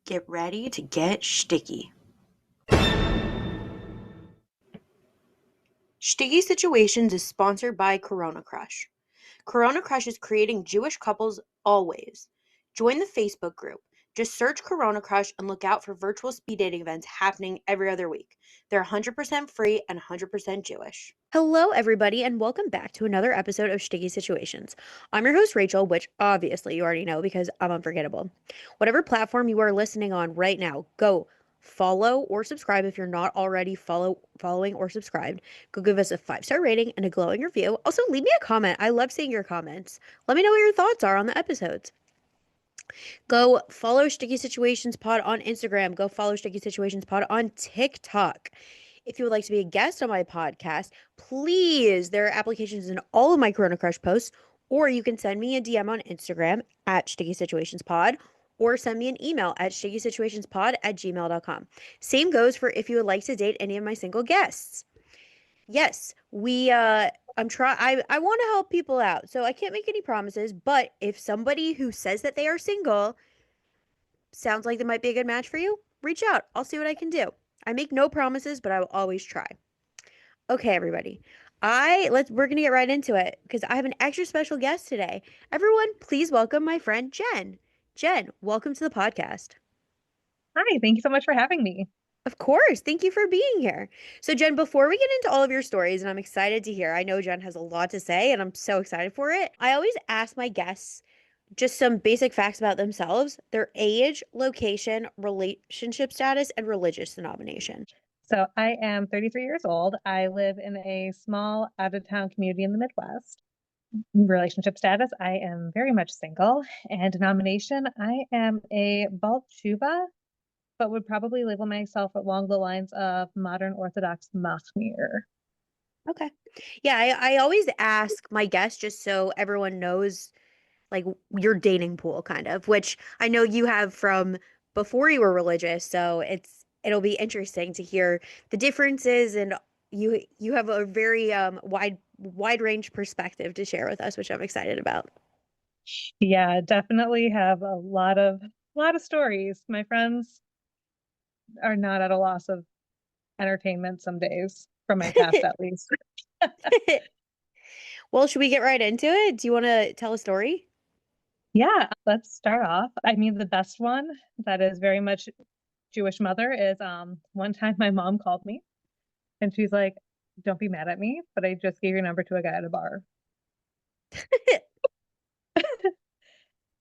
Get ready to get sticky. Sticky Situations is sponsored by Corona Crush. Corona Crush is creating Jewish couples always. Join the Facebook group. Just search Corona Crush and look out for virtual speed dating events happening every other week. They're 100% free and 100% Jewish. Hello, everybody, and welcome back to another episode of Sticky Situations. I'm your host, Rachel, which obviously you already know because I'm unforgettable. Whatever platform you are listening on right now, go follow or subscribe if you're not already following or subscribed. Go give us a 5-star rating and a glowing review. Also, leave me a comment. I love seeing your comments. Let me know what your thoughts are on the episodes. Go follow Sticky Situations Pod on Instagram. Go follow Sticky Situations Pod on TikTok. If you would like to be a guest on my podcast, please, there are applications in all of my Corona Crush posts, or you can send me a DM on Instagram at Sticky Situations Pod, or send me an email at stickysituationspod@gmail.com. Same goes for if you would like to date any of my single guests. Yes, I want to help people out. So I can't make any promises, but if somebody who says that they are single sounds like they might be a good match for you, reach out. I'll see what I can do. I make no promises, but I will always try. Okay, everybody. We're gonna get right into it because I have an extra special guest today. Everyone, please welcome my friend Jen. Jen, welcome to the podcast. Hi, thank you so much for having me. Of course. Thank you for being here. So, Jen, before we get into all of your stories, and I'm excited to hear, I know Jen has a lot to say, and I'm so excited for it. I always ask my guests just some basic facts about themselves, their age, location, relationship status, and religious denomination. So I am 33 years old. I live in a small out-of-town community in the Midwest. Relationship status, I am very much single. And denomination, I am a Baal Tshuva, but would probably label myself along the lines of modern Orthodox Machmir. Okay. Yeah, I always ask my guests just so everyone knows like your dating pool kind of, which I know you have from before you were religious, so it'll be interesting to hear the differences and you have a very wide range perspective to share with us, which I'm excited about. Yeah, definitely have a lot of stories. My friends are not at a loss of entertainment some days, from my past at least. Well, should we get right into it? Do you want to tell a story? Yeah, let's start off. I mean, the best one that is very much Jewish mother is one time my mom called me and she's like, "Don't be mad at me, but I just gave your number to a guy at a bar."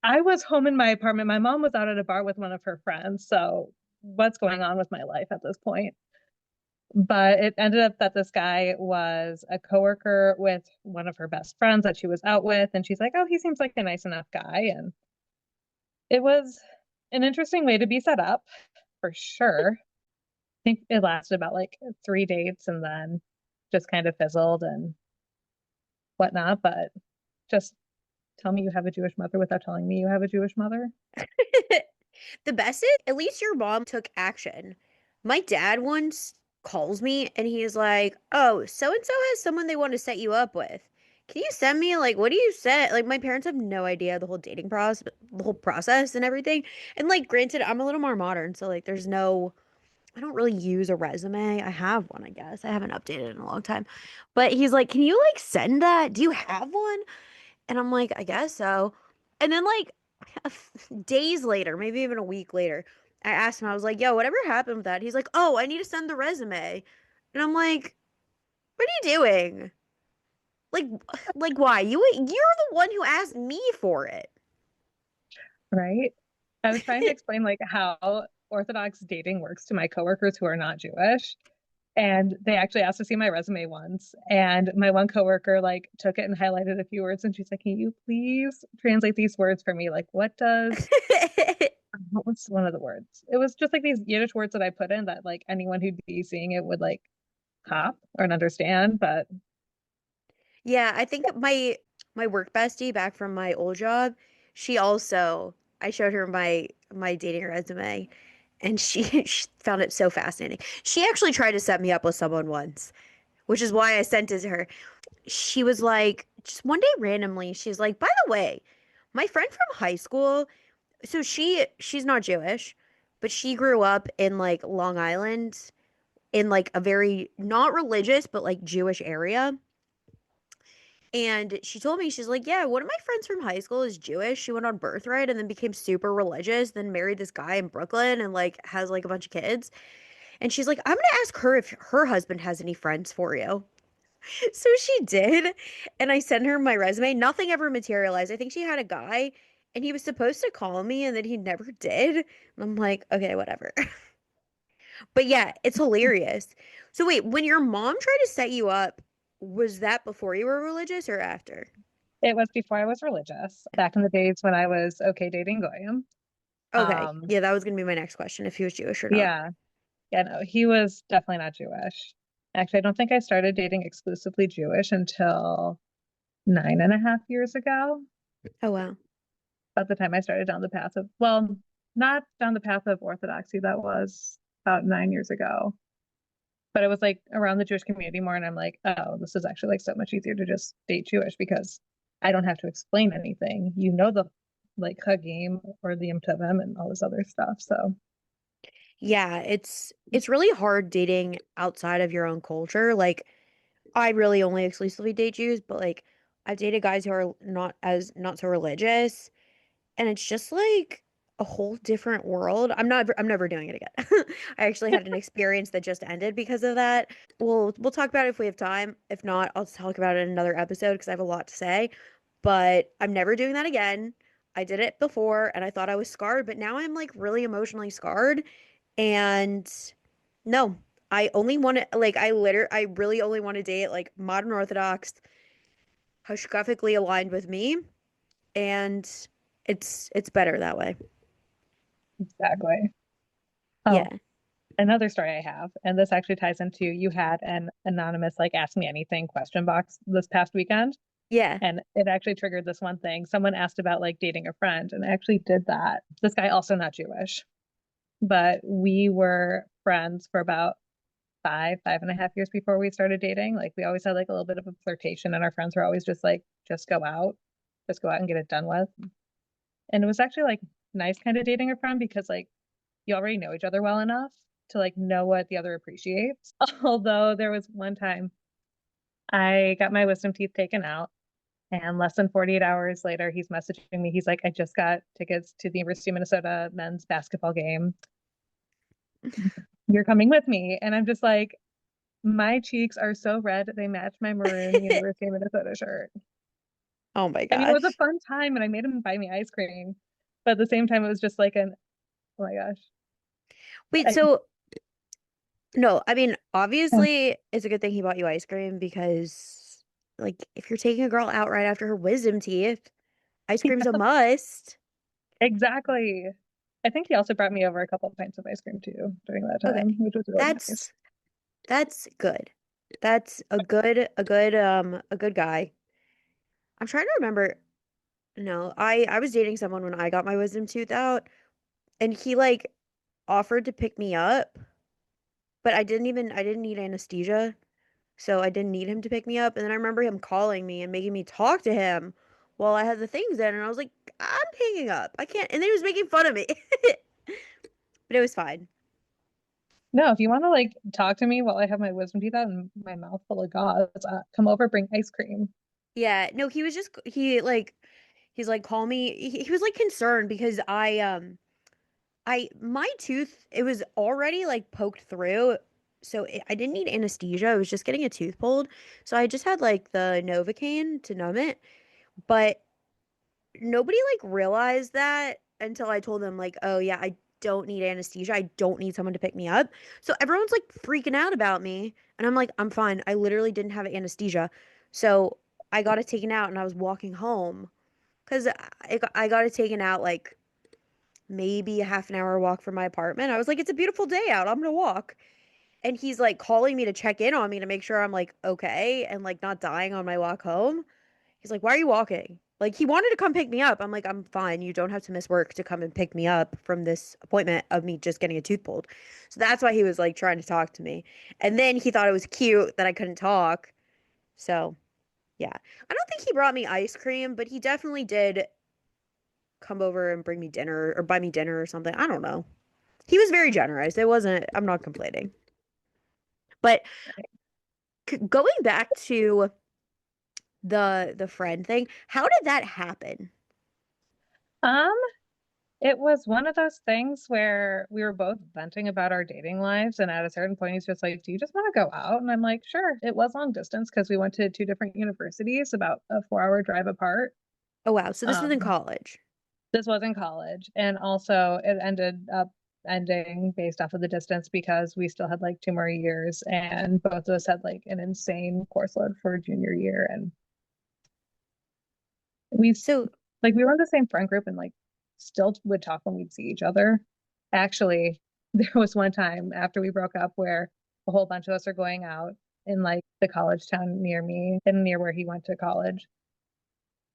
I was home in my apartment. My mom was out at a bar with one of her friends. So what's going on with my life at this point? But it ended up that this guy was a coworker with one of her best friends that she was out with, and she's like, "Oh, he seems like a nice enough guy." And it was an interesting way to be set up, for sure. Think it lasted about like 3 dates and then just kind of fizzled and whatnot. But just tell me you have a Jewish mother without telling me you have a Jewish mother. The best is at least your mom took action. My dad once calls me and he's like, "Oh, so and so has someone they want to set you up with. Can you send me like what do you say?" Like my parents have no idea the whole process and everything. And like granted, I'm a little more modern, so like I don't really use a resume. I have one, I guess. I haven't updated in a long time. But he's like, "Can you like send that? Do you have one?" And I'm like, I guess so. And then like days later, maybe even a week later, I asked him, I was like, yo, whatever happened with that? He's like, oh, I need to send the resume. And I'm like, what are you doing? Like like why? You're the one who asked me for it. Right? I was trying to explain like how Orthodox dating works to my coworkers who are not Jewish. And they actually asked to see my resume once. And my one coworker like took it and highlighted a few words and she's like, "Can you please translate these words for me? Like what was one of the words? It was just like these Yiddish words that I put in that like anyone who'd be seeing it would like cop or understand. But Yeah, I think my work bestie back from my old job, she also I showed her my dating resume and she found it so fascinating. She actually tried to set me up with someone once, which is why I sent it to her. She was like, just one day randomly, she's like, by the way, my friend from high school, so she's not Jewish, but she grew up in like Long Island in like a very not religious but like Jewish area. And she told me, she's like, yeah, one of my friends from high school is Jewish. She went on birthright and then became super religious, then married this guy in Brooklyn and like has like a bunch of kids. And she's like, I'm gonna ask her if her husband has any friends for you. So she did. And I sent her my resume. Nothing ever materialized. I think she had a guy and he was supposed to call me and then he never did. And I'm like, okay, whatever. But yeah, it's hilarious. So wait, when your mom tried to set you up, was that before you were religious or after? It was before I was religious, back in the days when I was okay dating Goyim. Okay. Um, Yeah, that was gonna be my next question, if he was Jewish or not. yeah, yeah, no, he was definitely not Jewish. Actually, I don't think I started dating exclusively Jewish until 9.5 years ago. Oh wow. About the time I started down the path of, well, not down the path of Orthodoxy, that was about 9 years ago. But it was like around the Jewish community more, and I'm like, oh, this is actually like so much easier to just date Jewish because I don't have to explain anything. You know the like Hagim or the Yom Tovim and all this other stuff. So Yeah, it's really hard dating outside of your own culture. Like I really only exclusively date Jews, but like I've dated guys who are not so religious, and it's just like a whole different world. I'm never doing it again. I actually had an experience that just ended because of that. We'll talk about it if we have time. If not, I'll talk about it in another episode because I have a lot to say. But I'm never doing that again. I did it before and I thought I was scarred, but now I'm like really emotionally scarred. And no, I only want to like I really only want to date like modern Orthodox, hashkafically aligned with me, and it's better that way. exactly. Oh, Yeah. another story I have, and this actually ties into you had an anonymous like ask me anything question box this past weekend. Yeah. And it actually triggered this one thing. Someone asked about like dating a friend, and I actually did that. This guy also not Jewish, but we were friends for about 5.5 years before we started dating. Like we always had like a little bit of a flirtation, and our friends were always just like, just go out and get it done with. And it was actually like nice kind of dating a friend because like you already know each other well enough to like know what the other appreciates. Although there was one time I got my wisdom teeth taken out, and less than 48 hours later, he's messaging me. He's like, I just got tickets to the University of Minnesota men's basketball game. You're coming with me. And I'm just like, my cheeks are so red. They match my maroon University of Minnesota shirt. Oh my I mean, it was a gosh. fun time and I made him buy me ice cream. But at the same time, it was just like oh my gosh. Wait, I, so no, I mean, obviously it's a good thing he bought you ice cream because like if you're taking a girl out right after her wisdom teeth, ice cream's a must. exactly. I think he also brought me over a couple of pints of ice cream too during that Okay. time, which was really nice. That's that's good. That's a good guy. I'm trying to remember. No, I was dating someone when I got my wisdom tooth out and he like offered to pick me up, but I didn't need anesthesia. So I didn't need him to pick me up. And then I remember him calling me and making me talk to him while I had the things in. And I was like, I'm hanging up. I can't. And then he was making fun of me. But it was fine. No, if you want to like talk to me while I have my wisdom teeth out and my mouth full of gauze, come over, bring ice cream. Yeah. No, he was just, he's like, call me. He was like concerned because my tooth, it was already like poked through. So I didn't need anesthesia. I was just getting a tooth pulled. So I just had like the Novocaine to numb it. But nobody like realized that until I told them like, "Oh yeah, I don't need anesthesia. I don't need someone to pick me up." So everyone's like freaking out about me, and I'm like, "I'm fine. I literally didn't have anesthesia." So I got it taken out and I was walking home cuz I got it taken out like maybe a half an hour walk from my apartment. I was like, "It's a beautiful day out. I'm going to walk." And he's like calling me to check in on me to make sure I'm like okay and like not dying on my walk home. He's like, "Why are you walking?" Like he wanted to come pick me up. I'm like, "I'm fine. You don't have to miss work to come and pick me up from this appointment of me just getting a tooth pulled." So that's why he was like trying to talk to me. And then he thought it was cute that I couldn't talk. So, yeah. I don't think he brought me ice cream, but he definitely did come over and bring me dinner or buy me dinner or something. I don't know. He was very generous. It wasn't, I'm not complaining. But going back to the friend thing, how did that happen? Um, it was one of those things where we were both venting about our dating lives, and at a certain point, he's just like, "Do you just want to go out?" And I'm like, "Sure." It was long distance because we went to two different universities, about a 4 hour drive apart. Oh wow, so this was in Um, college. this was in college, and also it ended up ending based off of the distance because we still had like 2 more years, and both of us had like an insane course load for junior year, and we So like we were in the same friend group and like still would talk when we'd see each other. Actually, there was one time after we broke up where a whole bunch of us are going out in like the college town near me and near where he went to college.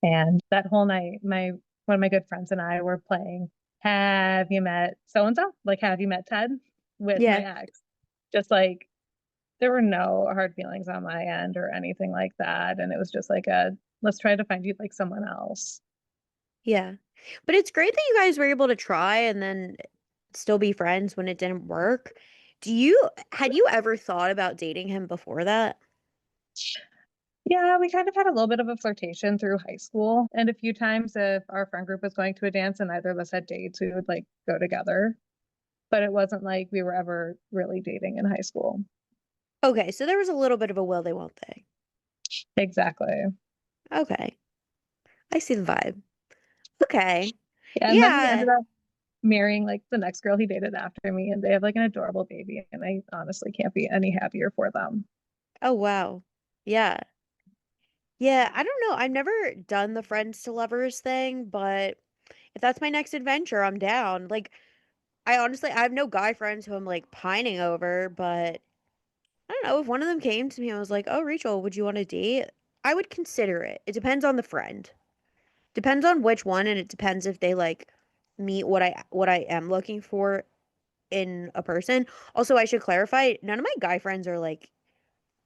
And that whole night, my one of my good friends and I were playing Have You Met So and So? Like Have You Met Ted with yeah, my ex. Just like there were no hard feelings on my end or anything like that. And it was just like a let's try to find you like someone else. yeah. But it's great that you guys were able to try and then still be friends when it didn't work. Had you ever thought about dating him before that? Yeah, we kind of had a little bit of a flirtation through high school. And a few times, if our friend group was going to a dance and either of us had dates, we would like go together. But it wasn't like we were ever really dating in high school. Okay, so there was a little bit of a will they won't they. Exactly. Okay. I see the vibe. Okay. Yeah. And then he Yeah. ended up marrying like the next girl he dated after me, and they have like an adorable baby. And I honestly can't be any happier for them. Oh wow. Yeah. Yeah, I don't know. I've never done the friends to lovers thing, but if that's my next adventure, I'm down. Like, I have no guy friends who I'm like pining over, but I don't know. If one of them came to me and was like, "Oh, Rachel, would you want to date?" I would consider it. It depends on the friend. Depends on which one, and it depends if they like meet what I am looking for in a person. Also, I should clarify, none of my guy friends are like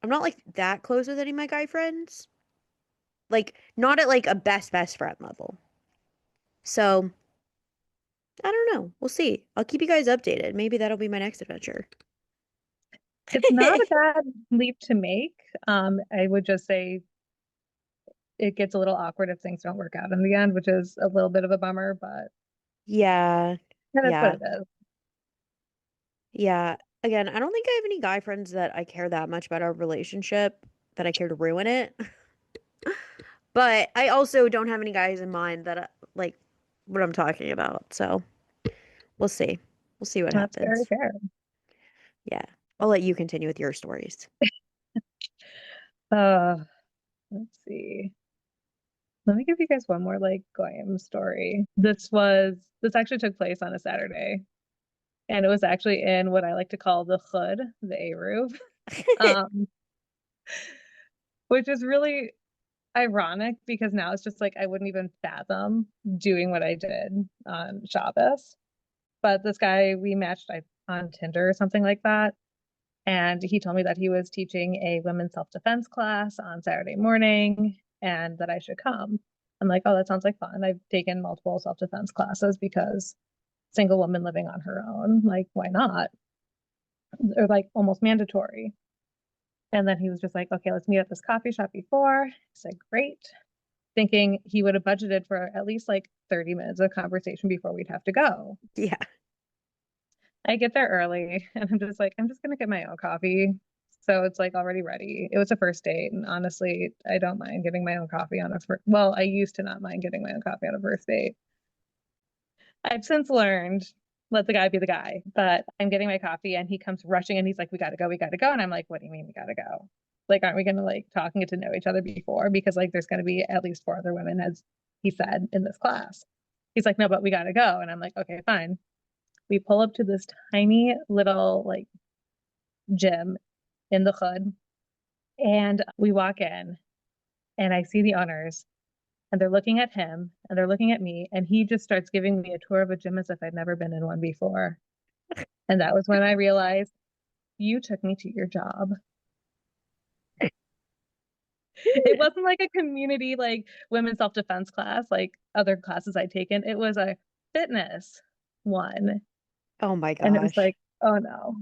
I'm not like that close with any of my guy friends. Like not at like a best friend level. So, I don't know. We'll see. I'll keep you guys updated. Maybe that'll be my next adventure. It's not a bad leap to make. I would just say it gets a little awkward if things don't work out in the end, which is a little bit of a bummer, but Yeah. that's what Yeah. it is. Yeah. Again, I don't think I have any guy friends that I care that much about our relationship that I care to ruin it. But I also don't have any guys in mind that like what I'm talking about. So we'll see. We'll see what That's very happens. fair. Yeah. I'll let you continue with your stories. Uh, let's see. Let me give you guys one more like Goyim story. This actually took place on a Saturday, and it was actually in what I like to call the hood, the Eruv, um, which is really ironic because now it's just like I wouldn't even fathom doing what I did on Shabbos. But this guy we matched on Tinder or something like that. And he told me that he was teaching a women's self-defense class on Saturday morning and that I should come. I'm like, oh, that sounds like fun. I've taken multiple self-defense classes because single woman living on her own, like, why not? They're like almost mandatory. And then he was just like, okay, let's meet at this coffee shop before. I said, great. Thinking he would have budgeted for at least like 30 minutes of conversation before we'd have to go. Yeah. I get there early and I'm just like, I'm just gonna get my own coffee. So it's like already ready. It was a first date, and honestly, I don't mind getting my own coffee on a first. Well, I used to not mind getting my own coffee on a first date. I've since learned let the guy be the guy. But I'm getting my coffee and he comes rushing and he's like, we gotta go, we gotta go. And I'm like, what do you mean we gotta go? Like, aren't we gonna like talk and get to know each other before? Because like there's gonna be at least four other women, as he said, in this class. He's like, no, but we gotta go. And I'm like, okay, fine. We pull up to this tiny little like gym in the hood. And we walk in and I see the owners and they're looking at him and they're looking at me. And he just starts giving me a tour of a gym as if I'd never been in one before. And that was when I realized you took me to your job. It wasn't like a community, like women's self defense class, like other classes I'd taken. It was a fitness one. Oh my And it was gosh. like, oh no.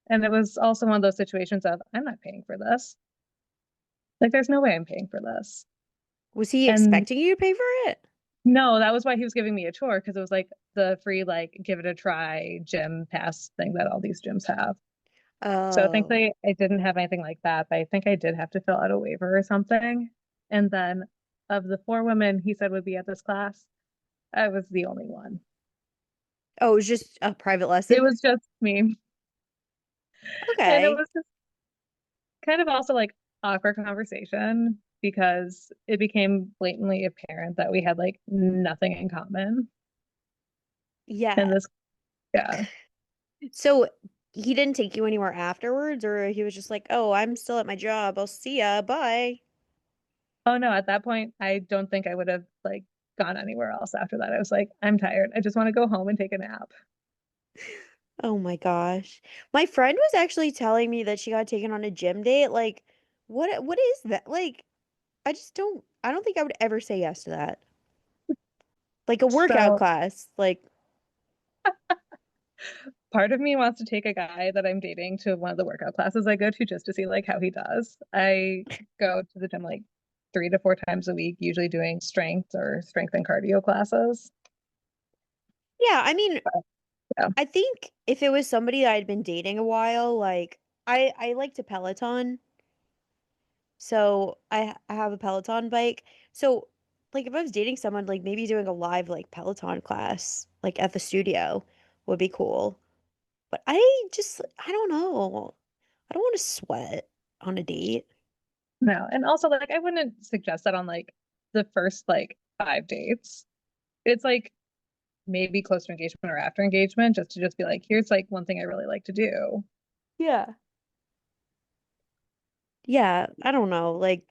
And it was also one of those situations of, I'm not paying for this. Like, there's no way I'm paying for this. Was he And expecting you to pay for it? no, that was why he was giving me a tour because it was like the free, like, give it a try gym pass thing that all these gyms have. So Oh. thankfully, I didn't have anything like that, but I think I did have to fill out a waiver or something. And then of the four women he said would be at this class, I was the only one. Oh, it was just a private It lesson? was just me. And it Okay. was just kind of also like awkward conversation because it became blatantly apparent that we had like nothing in common. And Yeah. this, yeah. So he didn't take you anywhere afterwards, or he was just like, "Oh, I'm still at my job. I'll see ya. Bye." Oh no, at that point, I don't think I would have like gone anywhere else after that. I was like, I'm tired. I just want to go home and take a nap. Oh my gosh. My friend was actually telling me that she got taken on a gym date. Like, what is that? Like, I don't think I would ever say yes to that. Like a workout So class. Like, part of me wants to take a guy that I'm dating to one of the workout classes I go to just to see like how he does. I go to the gym like 3 to 4 times a week, usually doing strength and cardio classes. yeah, I mean, Yeah. I think if it was somebody that I'd been dating a while, like I like to Peloton. So I have a Peloton bike. So like if I was dating someone, like maybe doing a live like Peloton class like at the studio would be cool. But I don't know. I don't want to sweat on a date. No. And also like I wouldn't suggest that on like the first like 5 dates. It's like maybe close to engagement or after engagement, just to just be like, here's like one thing I really like to do. Yeah. Yeah, I don't know. Like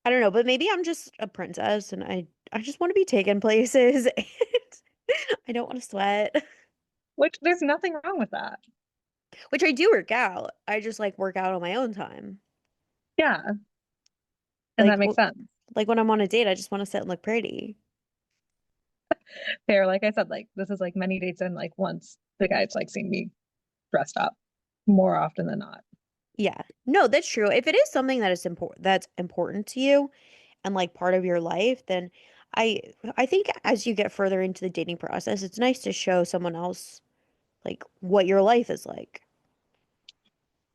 I don't know, but maybe I'm just a princess and I just want to be taken places and I don't want to sweat. Which there's nothing wrong with that. Which I do work out. I just like work out on my own time. Yeah. And that Like makes sense. like when I'm on a date, I just want to sit and look pretty. Fair, like I said, like this is like many dates in, like once the guy's like seen me dressed up more often than not. Yeah. No, that's true. If it is something that's important to you and like part of your life, then I I think as you get further into the dating process, it's nice to show someone else like what your life is like.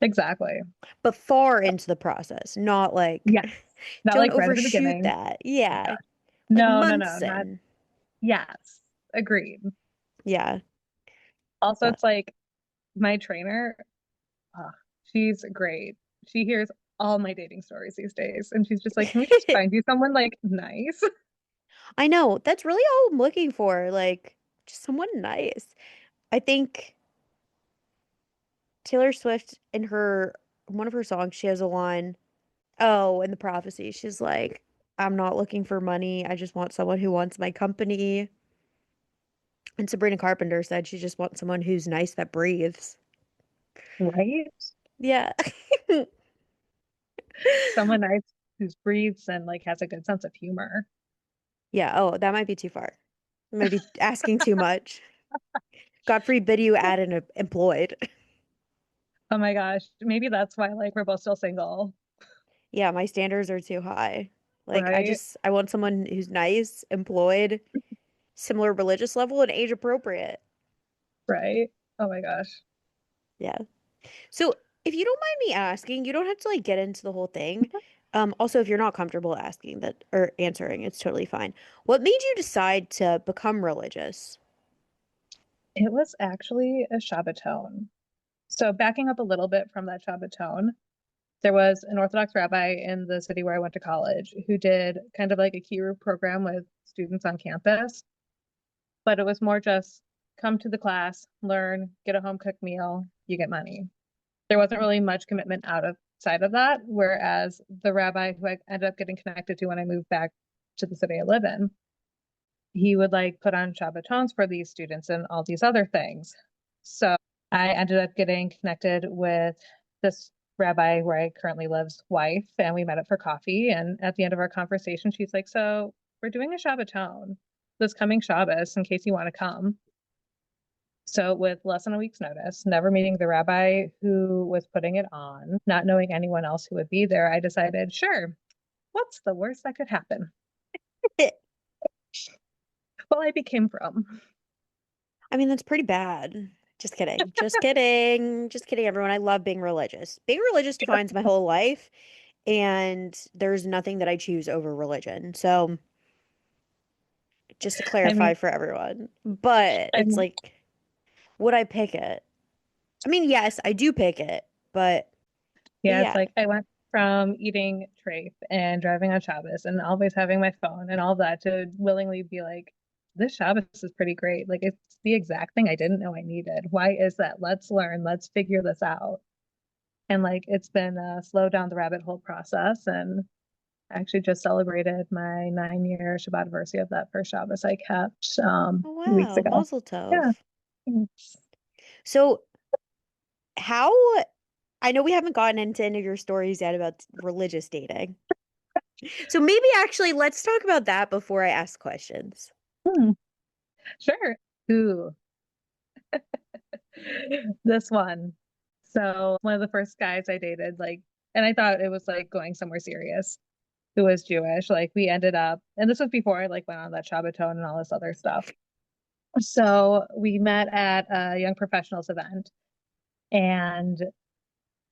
Exactly. But far into the process, not like Yes. Not don't like right at the overshoot beginning. that. Oh Yeah. gosh. Like No, no, no, months not in. yes. Agreed. Yeah. Also, But it's like my trainer, ah, she's great. She hears all my dating stories these days, and she's just like, "Can we just find you someone like nice?" I know. That's really all I'm looking for. Like just someone nice. I think Taylor Swift in her one of her songs, she has a line, oh, in the prophecy, she's like, I'm not looking for money. I just want someone who wants my company. And Sabrina Carpenter said she just wants someone who's nice that breathes. Right? Yeah. Someone nice who breathes and like has a good sense of humor. Yeah. Oh, that might be too far. Maybe asking too much. God forbid you add an employed. Oh my gosh, maybe that's why like we're both still single, Yeah, my standards are too high. Like right? I want someone who's nice, employed, similar religious level, and age appropriate. Right? Oh my gosh. Yeah. So, if you don't mind me asking, you don't have to like get into the whole thing. Also, if you're not comfortable asking that or answering, it's totally fine. What made you decide to become religious? It was actually a Shabbaton. So backing up a little bit from that Shabbaton, there was an Orthodox rabbi in the city where I went to college who did kind of like a Kiru program with students on campus, but it was more just come to the class, learn, get a home cooked meal, you get money. There wasn't really much commitment outside of that. Whereas the rabbi who I ended up getting connected to when I moved back to the city I live in, he would like put on Shabbatons for these students and all these other things. So I ended up getting connected with this rabbi where I currently live's wife, and we met up for coffee. And at the end of our conversation, she's like, "So we're doing a Shabbaton this coming Shabbos in case you want to come." So, with less than a week's notice, never meeting the rabbi who was putting it on, not knowing anyone else who would be there, I decided, sure, what's the worst that could happen? Well, I became from. I mean, that's pretty bad. Just kidding. Just kidding. Just kidding, everyone. I love being religious. Being religious defines my whole life, and there's nothing that I choose over religion. So, just to I clarify mean, for everyone. But I it's mean, like, would I pick it? I mean, yes, I do pick it, but yeah, it's yeah. like I went from eating treif and driving on Shabbos and always having my phone and all that to willingly be like, this Shabbos is pretty great. Like it's the exact thing I didn't know I needed. Why is that? Let's learn. Let's figure this out. And like it's been a slow down the rabbit hole process. And I actually just celebrated my 9-year Shabbat anniversary of that first Shabbos I kept Oh, a few weeks wow. ago. Mazel Yeah. tov. So, how I know we haven't gotten into any of your stories yet about religious dating. So maybe actually let's talk about that before I ask questions. Hmm, sure. Ooh, this one. So one of the first guys I dated, like, and I thought it was like going somewhere serious, who was Jewish. Like we ended up, and this was before I like went on that Shabbaton and all this other stuff. So we met at a young professionals event, and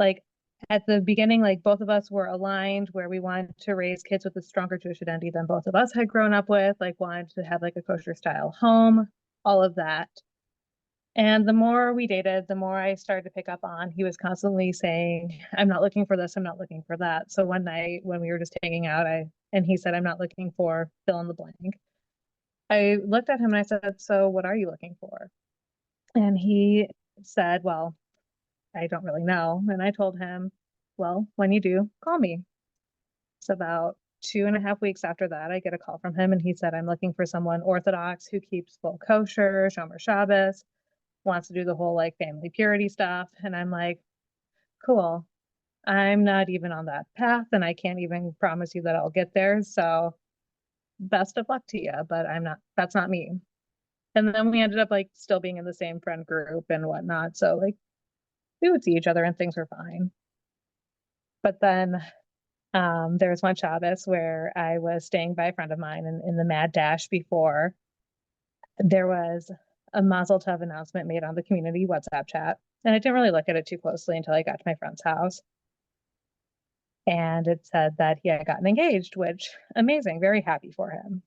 like at the beginning, like both of us were aligned where we wanted to raise kids with a stronger Jewish identity than both of us had grown up with, like wanted to have like a kosher style home, all of that. And the more we dated, the more I started to pick up on he was constantly saying, I'm not looking for this, I'm not looking for that. So one night when we were just hanging out, I and he said, I'm not looking for fill in the blank. I looked at him and I said, so what are you looking for? And he said, well, I don't really know. And I told him, well, when you do, call me. So about 2.5 weeks after that, I get a call from him and he said, I'm looking for someone Orthodox who keeps full kosher, Shomer Shabbos, wants to do the whole like family purity stuff. And I'm like, cool. I'm not even on that path and I can't even promise you that I'll get there. So best of luck to you, but that's not me. And then we ended up like still being in the same friend group and whatnot. So like we would see each other and things were fine. But then there was one Shabbos where I was staying by a friend of mine and in the mad dash before there was a Mazel Tov announcement made on the community WhatsApp chat. And I didn't really look at it too closely until I got to my friend's house. And it said that he had gotten engaged, which amazing, very happy for him.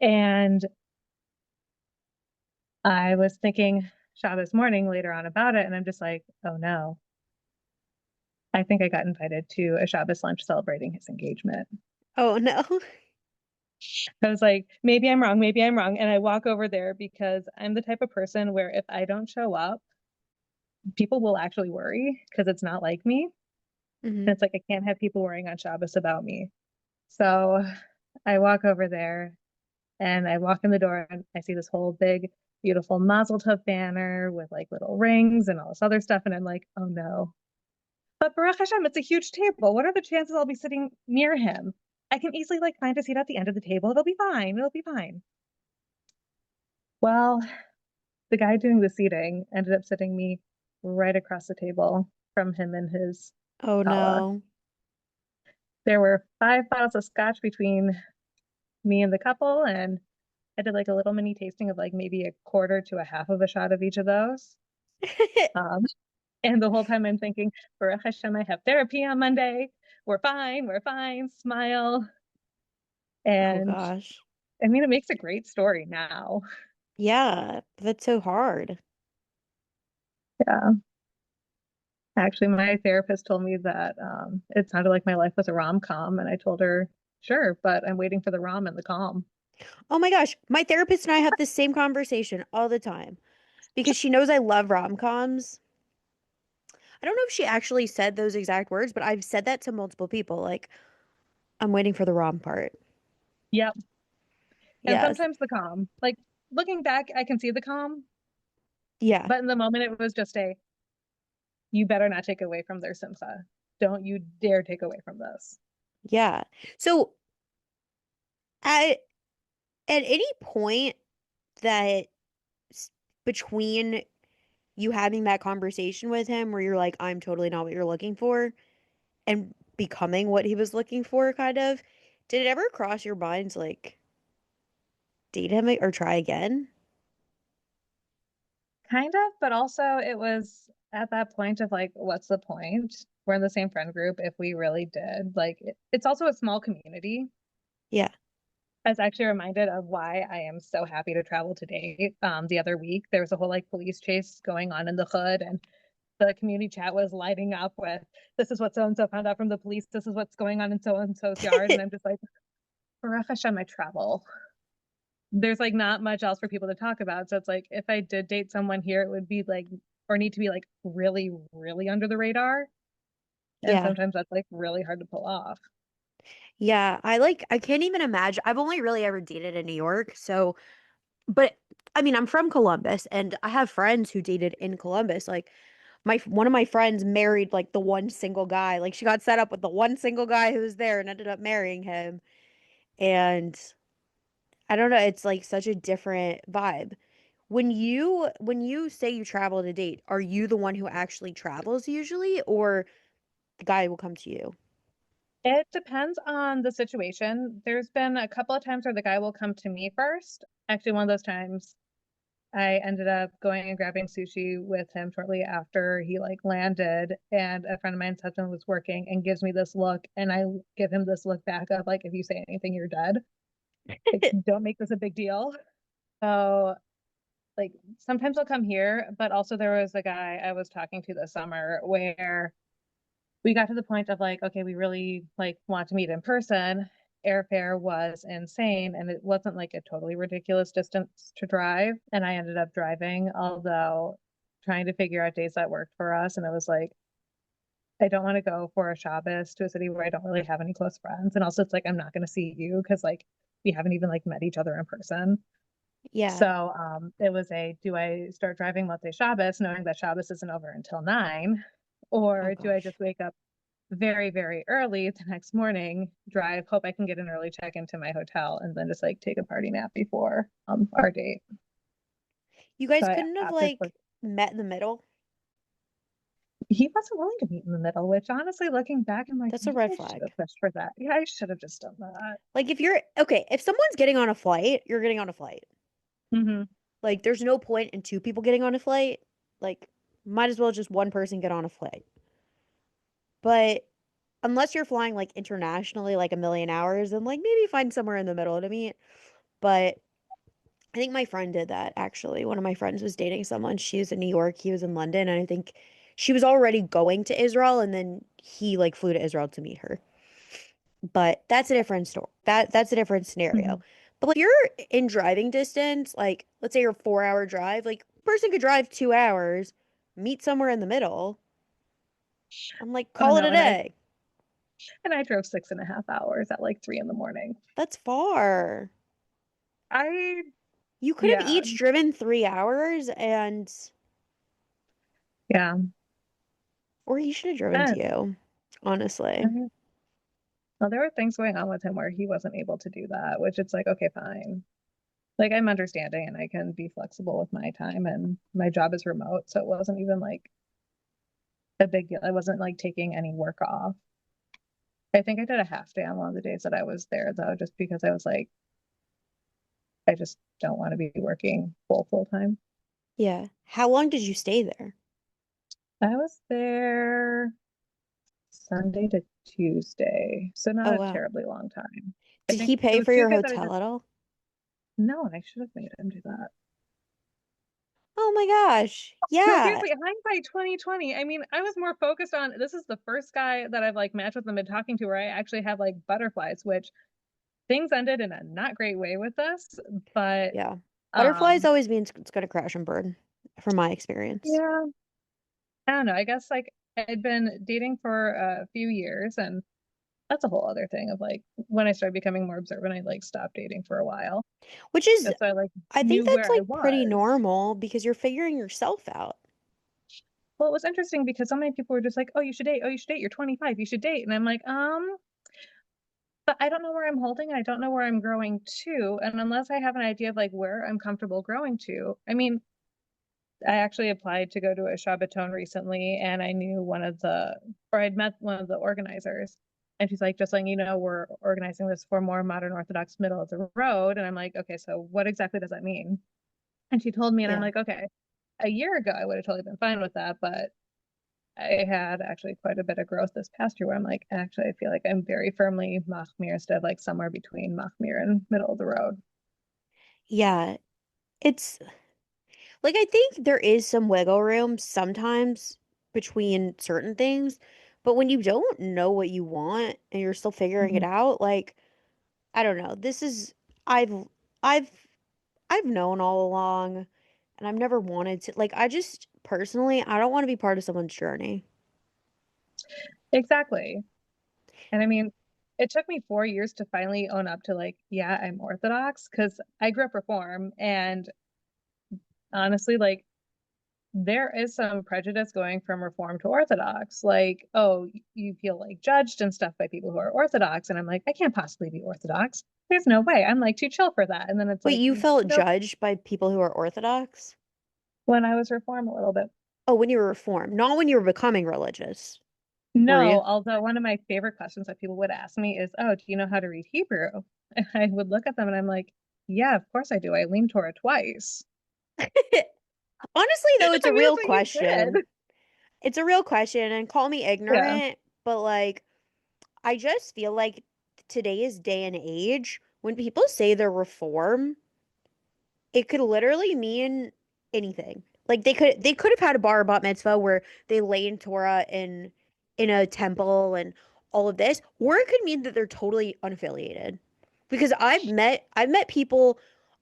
And I was thinking Shabbos morning later on about it, and I'm just like, oh no, I think I got invited to a Shabbos lunch celebrating his engagement. Oh no. I was like, maybe I'm wrong, maybe I'm wrong. And I walk over there because I'm the type of person where if I don't show up, people will actually worry because it's not like me. Hmm. And it's like I can't have people worrying on Shabbos about me. So I walk over there and I walk in the door and I see this whole big, beautiful Mazel Tov banner with like little rings and all this other stuff. And I'm like, oh no. But Baruch Hashem, it's a huge table. What are the chances I'll be sitting near him? I can easily like find a seat at the end of the table. It'll be fine. It'll be fine. Well, the guy doing the seating ended up sitting me right across the table from him and his Oh challah. no. There were 5 bottles of scotch between me and the couple, and I did like a little mini tasting of like maybe a quarter to a half of a shot of each of those. Um, and the whole time I'm thinking, Baruch Hashem, I have therapy on Monday. We're fine, smile. Oh And gosh. I mean, it makes a great story now. Yeah, that's so hard. Yeah. Actually, my therapist told me that it sounded like my life was a rom-com, and I told her, sure, but I'm waiting for the rom and the calm. Oh my gosh, my therapist and I have this same conversation all the time because she knows I love rom-coms. I don't know if she actually said those exact words, but I've said that to multiple people. Like, I'm waiting for the rom part. Yep. And Yes. sometimes the calm. Like looking back, I can see the calm, Yeah. but in the moment, it was just a, you better not take away from their simcha. Don't you dare take away from this. Yeah. So at at any point that between you having that conversation with him where you're like, I'm totally not what you're looking for, and becoming what he was looking for, kind of, did it ever cross your mind to like date him or try again? Kind of, but also it was at that point of like, what's the point? We're in the same friend group if we really did. Like, it's also a small community. Yeah. I was actually reminded of why I am so happy to travel today. The other week, there was a whole like police chase going on in the hood, and the community chat was lighting up with, this is what so and so found out from the police. This is what's going on in so and so's yard. And I'm just like, Baruch Hashem, I travel. There's like not much else for people to talk about. So it's like, if I did date someone here, it would be like, or need to be like really, really under the radar. And Yeah. sometimes that's like really hard to pull off. Yeah, I can't even imagine. I've only really ever dated in New York, so but I mean, I'm from Columbus and I have friends who dated in Columbus. Like my one of my friends married like the one single guy. Like she got set up with the one single guy who was there and ended up marrying him. And I don't know, it's like such a different vibe. When you say you travel to date, are you the one who actually travels usually or the guy will come to you? It depends on the situation. There's been a couple of times where the guy will come to me first. Actually, one of those times I ended up going and grabbing sushi with him shortly after he like landed, and a friend of mine's husband was working and gives me this look, and I give him this look back of like, if you say anything, you're dead. Like, don't make this a big deal. So like sometimes he'll come here, but also there was a guy I was talking to this summer where we got to the point of like, okay, we really like want to meet in person. Airfare was insane and it wasn't like a totally ridiculous distance to drive. And I ended up driving, although trying to figure out days that worked for us. And it was like, I don't want to go for a Shabbos to a city where I don't really have any close friends. And also it's like I'm not gonna see you because like we haven't even like met each other in person. Yeah. So it was a, do I start driving Motzei Shabbos knowing that Shabbos isn't over until 9? Oh Or do I gosh. just wake up very, very early the next morning, drive, hope I can get an early check into my hotel, and then just like take a party nap before our date. You So guys I couldn't have opted for, like met in the middle? he wasn't willing to meet in the middle, which honestly, looking back, I'm like, That's a maybe red I should flag. have pushed for that. Yeah, I should have just done that. Like if you're okay, if someone's getting on a flight, you're getting on a flight. Hmm. Like there's no point in two people getting on a flight. Like might as well just one person get on a flight. But unless you're flying like internationally like a million hours, then like maybe find somewhere in the middle to meet. But I think my friend did that actually. One of my friends was dating someone. She was in New York, he was in London, and I think she was already going to Israel and then he like flew to Israel to meet her. But that's a different story. That's a different scenario. Hmm. But like you're in driving distance, like let's say you're a 4 hour drive, like person could drive 2 hours, meet somewhere in the middle, and like Oh call it no, a day. and I drove 6.5 hours at like 3 in the morning. That's far. I You could have Yeah, each driven 3 hours and yeah. or he should have driven to And you, honestly. uh, well, there were things going on with him where he wasn't able to do that, which it's like, okay, fine. Like I'm understanding and I can be flexible with my time and my job is remote, so it wasn't even like a big deal. I wasn't like taking any work off. I think I did a half day on one of the days that I was there though, just because I was like, I just don't want to be working full time. Yeah. How long did you stay there? I was there Sunday to Tuesday, so not Oh, a wow. terribly long time. I Did he think it pay was for your Tuesday that I hotel did. at all? No, and I should have made him do that. Oh my gosh. No, Yeah. seriously, hindsight 2020. I mean, I was more focused on, this is the first guy that I've like matched with and been talking to where I actually have like butterflies, which things ended in a not great way with us. But Yeah. Butterflies um always means it's going to crash and burn, from my experience. yeah, I don't know. I guess like I'd been dating for a few years, and that's a whole other thing of like when I started becoming more observant, I like stopped dating for a while. Which is, Just so I like I think knew that's where I like pretty was. normal because you're figuring yourself out. Well, it was interesting because so many people were just like, "Oh, you should date. Oh, you should date. You're 25. You should date." And I'm like, but I don't know where I'm holding and I don't know where I'm growing to. And unless I have an idea of like where I'm comfortable growing to, I mean, I actually applied to go to a Shabbaton recently, and I knew or I'd met one of the organizers. And she's like, just letting you know, we're organizing this for more modern Orthodox middle of the road. And I'm like, okay, so what exactly does that mean? And she told me, and I'm Yeah. like, okay, a year ago, I would have totally been fine with that. But I had actually quite a bit of growth this past year where I'm like, actually, I feel like I'm very firmly Machmir instead of like somewhere between Machmir and middle of the road. Yeah. It's like I think there is some wiggle room sometimes between certain things, but when you don't know what you want and you're still figuring it Mhm. out, like I don't know. This is I've I've I've known all along and I've never wanted to like I just personally I don't want to be part of someone's journey. Exactly. And I mean, it took me 4 years to finally own up to like, yeah, I'm Orthodox because I grew up Reform. And honestly, like, there is some prejudice going from Reform to Orthodox. Like, oh, you feel like judged and stuff by people who are Orthodox. And I'm like, I can't possibly be Orthodox. There's no way. I'm like too chill for that. And then it's Wait, like, you felt nope. judged by people who are Orthodox? When I was Reform a little bit. Oh, when you were Reformed, not when you were becoming religious, were No, you? although one of my favorite questions that people would ask me is, oh, do you know how to read Hebrew? And I would look at them and I'm like, yeah, of course I do. I leaned Torah twice. Honestly, though, it's I a mean, real that's what you question. did. It's a real question, and call me Yeah, ignorant, but like, I just feel like today's day and age, when people say they're reform, it could literally mean anything. Like they could have had a bar bat mitzvah where they lay in Torah in a temple and all of this, or it could mean that they're totally unaffiliated. Because I've met people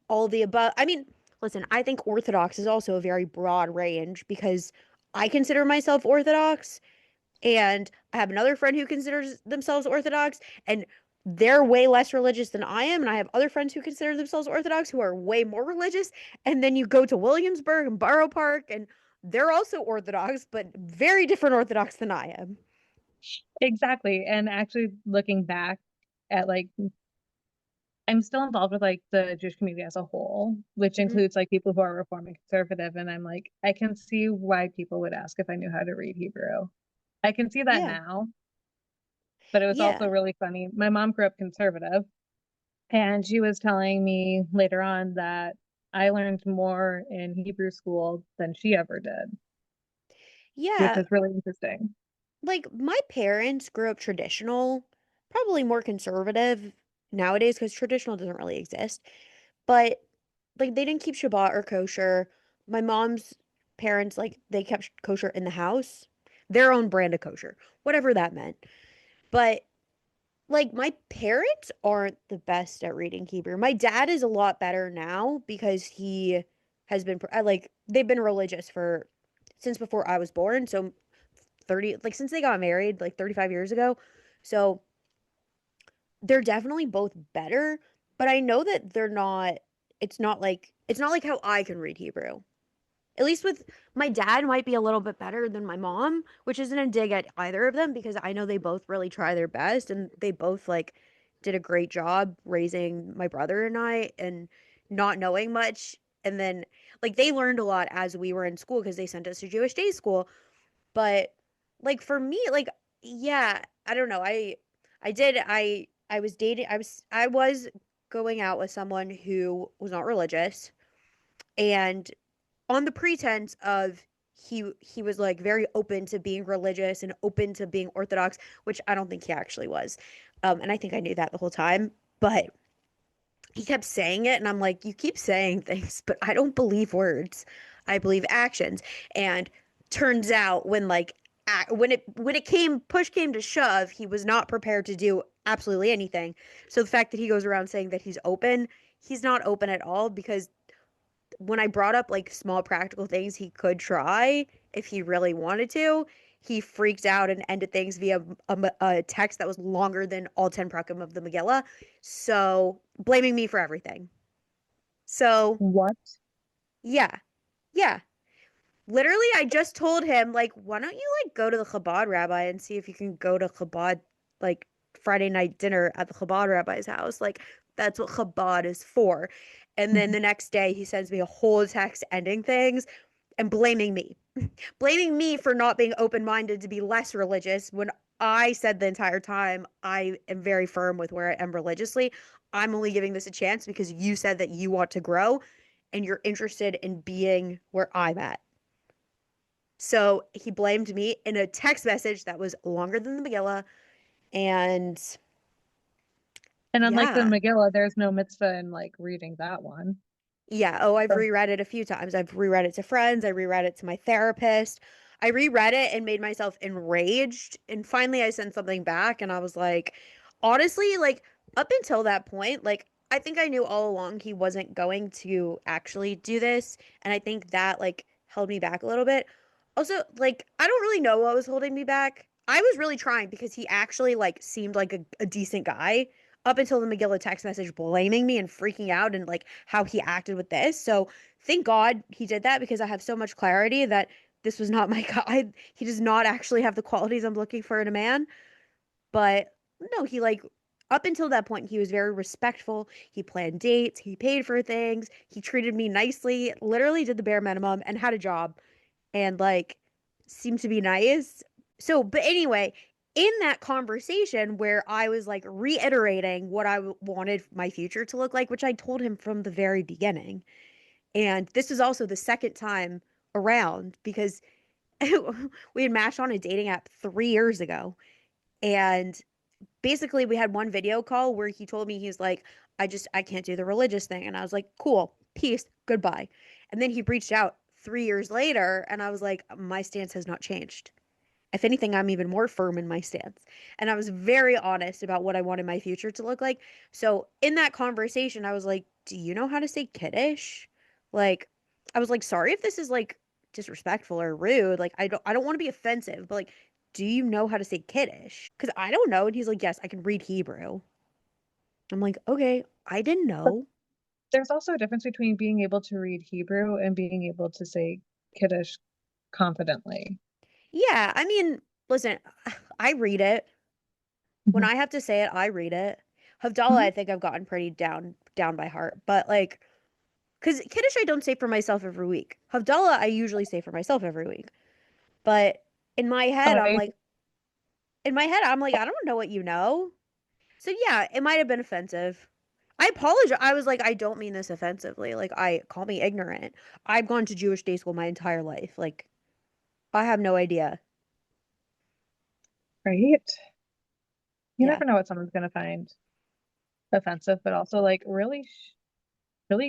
all the above. I mean, listen, I think Orthodox is also a very broad range because I consider myself Orthodox and I have another friend who considers themselves Orthodox, and they're way less religious than I am. And I have other friends who consider themselves Orthodox who are way more religious. And then you go to Williamsburg and Borough Park, and they're also Orthodox, but very different Orthodox than I am. exactly. And actually looking back at like, I'm still involved with like the Jewish community as a whole, which Hmm. includes like people who are Reform and conservative. And I'm like, I can see why people would ask if I knew how to read Hebrew. I can see that Yeah. now, but it was also Yeah. really funny. My mom grew up conservative, and she was telling me later on that I learned more in Hebrew school than she ever did, which Yeah. is really interesting. Like my parents grew up traditional, probably more conservative nowadays because traditional doesn't really exist. But like they didn't keep Shabbat or kosher. My mom's parents like they kept kosher in the house, their own brand of kosher, whatever that meant. But like my parents aren't the best at reading Hebrew. My dad is a lot better now because he has been like they've been religious for since before I was born, so 30 like since they got married like 35 years ago. So they're definitely both better, but I know that they're not it's not like how I can read Hebrew. At least with my dad might be a little bit better than my mom, which isn't a dig at either of them because I know they both really try their best and they both like did a great job raising my brother and I and not knowing much. And then like they learned a lot as we were in school because they sent us to Jewish day school. But like for me, like yeah, I don't know. I did I was dating I was going out with someone who was not religious and on the pretense of he was like very open to being religious and open to being orthodox, which I don't think he actually was. And I think I knew that the whole time, but he kept saying it and I'm like, you keep saying things, but I don't believe words. I believe actions. And turns out when it came push came to shove, he was not prepared to do absolutely anything. So the fact that he goes around saying that he's not open at all because when I brought up like small practical things he could try if he really wanted to, he freaked out and ended things via a text that was longer than all 10 prakim of the Megillah. So blaming me for everything. So What? yeah, yeah. Literally, I just told him, like, why don't you like go to the Chabad rabbi and see if you can go to Chabad like Friday night dinner at the Chabad rabbi's house? Like, that's what Chabad is for. And then Mhm. the next day he sends me a whole text ending things. and blaming me. Blaming me for not being open-minded to be less religious when I said the entire time I am very firm with where I am religiously. I'm only giving this a chance because you said that you want to grow and you're interested in being where I'm at. So he blamed me in a text message that was longer than the Megillah. And And unlike the yeah, Megillah, there's no mitzvah in like reading that one. yeah. Oh, I've So, reread it a few times. I've reread it to friends. I reread it to my therapist. I reread it and made myself enraged. And finally, I sent something back and I was like, honestly, like up until that point, like I think I knew all along he wasn't going to actually do this. And I think that like held me back a little bit. Also, like, I don't really know what was holding me back. I was really trying because he actually like seemed like a decent guy up until the Megillah text message blaming me and freaking out and like how he acted with this. So thank God he did that because I have so much clarity that this was not my guy. He does not actually have the qualities I'm looking for in a man. But no, he like up until that point, he was very respectful. He planned dates, he paid for things, he treated me nicely, literally did the bare minimum and had a job and like seemed to be nice. So, but anyway, in that conversation where I was like reiterating what I wanted my future to look like, which I told him from the very beginning. And this was also the second time around because we had matched on a dating app 3 years ago. And basically, we had one video call where he told me he's like, I can't do the religious thing. And I was like, cool, peace, goodbye. And then he reached out 3 years later, and I was like, my stance has not changed. If anything, I'm even more firm in my stance. And I was very honest about what I wanted my future to look like. So in that conversation, I was like, do you know how to say kiddish? Like, I was like, sorry if this is like disrespectful or rude. Like, I don't want to be offensive, but like, do you know how to say kiddish? Because I don't know. And he's like, yes, I can read Hebrew. I'm like, okay, I didn't but know. there's also a difference between being able to read Hebrew and being able to say Kiddush confidently. Yeah, I mean, listen, I read it. When Mhm. I have to say it, I read it. Havdalah, Mhm. I think I've gotten pretty down by heart. But like, because Kiddush I don't say for myself every week. Havdalah I usually say for myself every week. But in my head, I'm I like, I don't know what you know. So yeah, it might have been offensive. I apologize. I was like, I don't mean this offensively. Like, I call me ignorant. I've gone to Jewish day school my entire life. Like, I have no idea. right? You Yeah. never know what someone's gonna find offensive, but also like really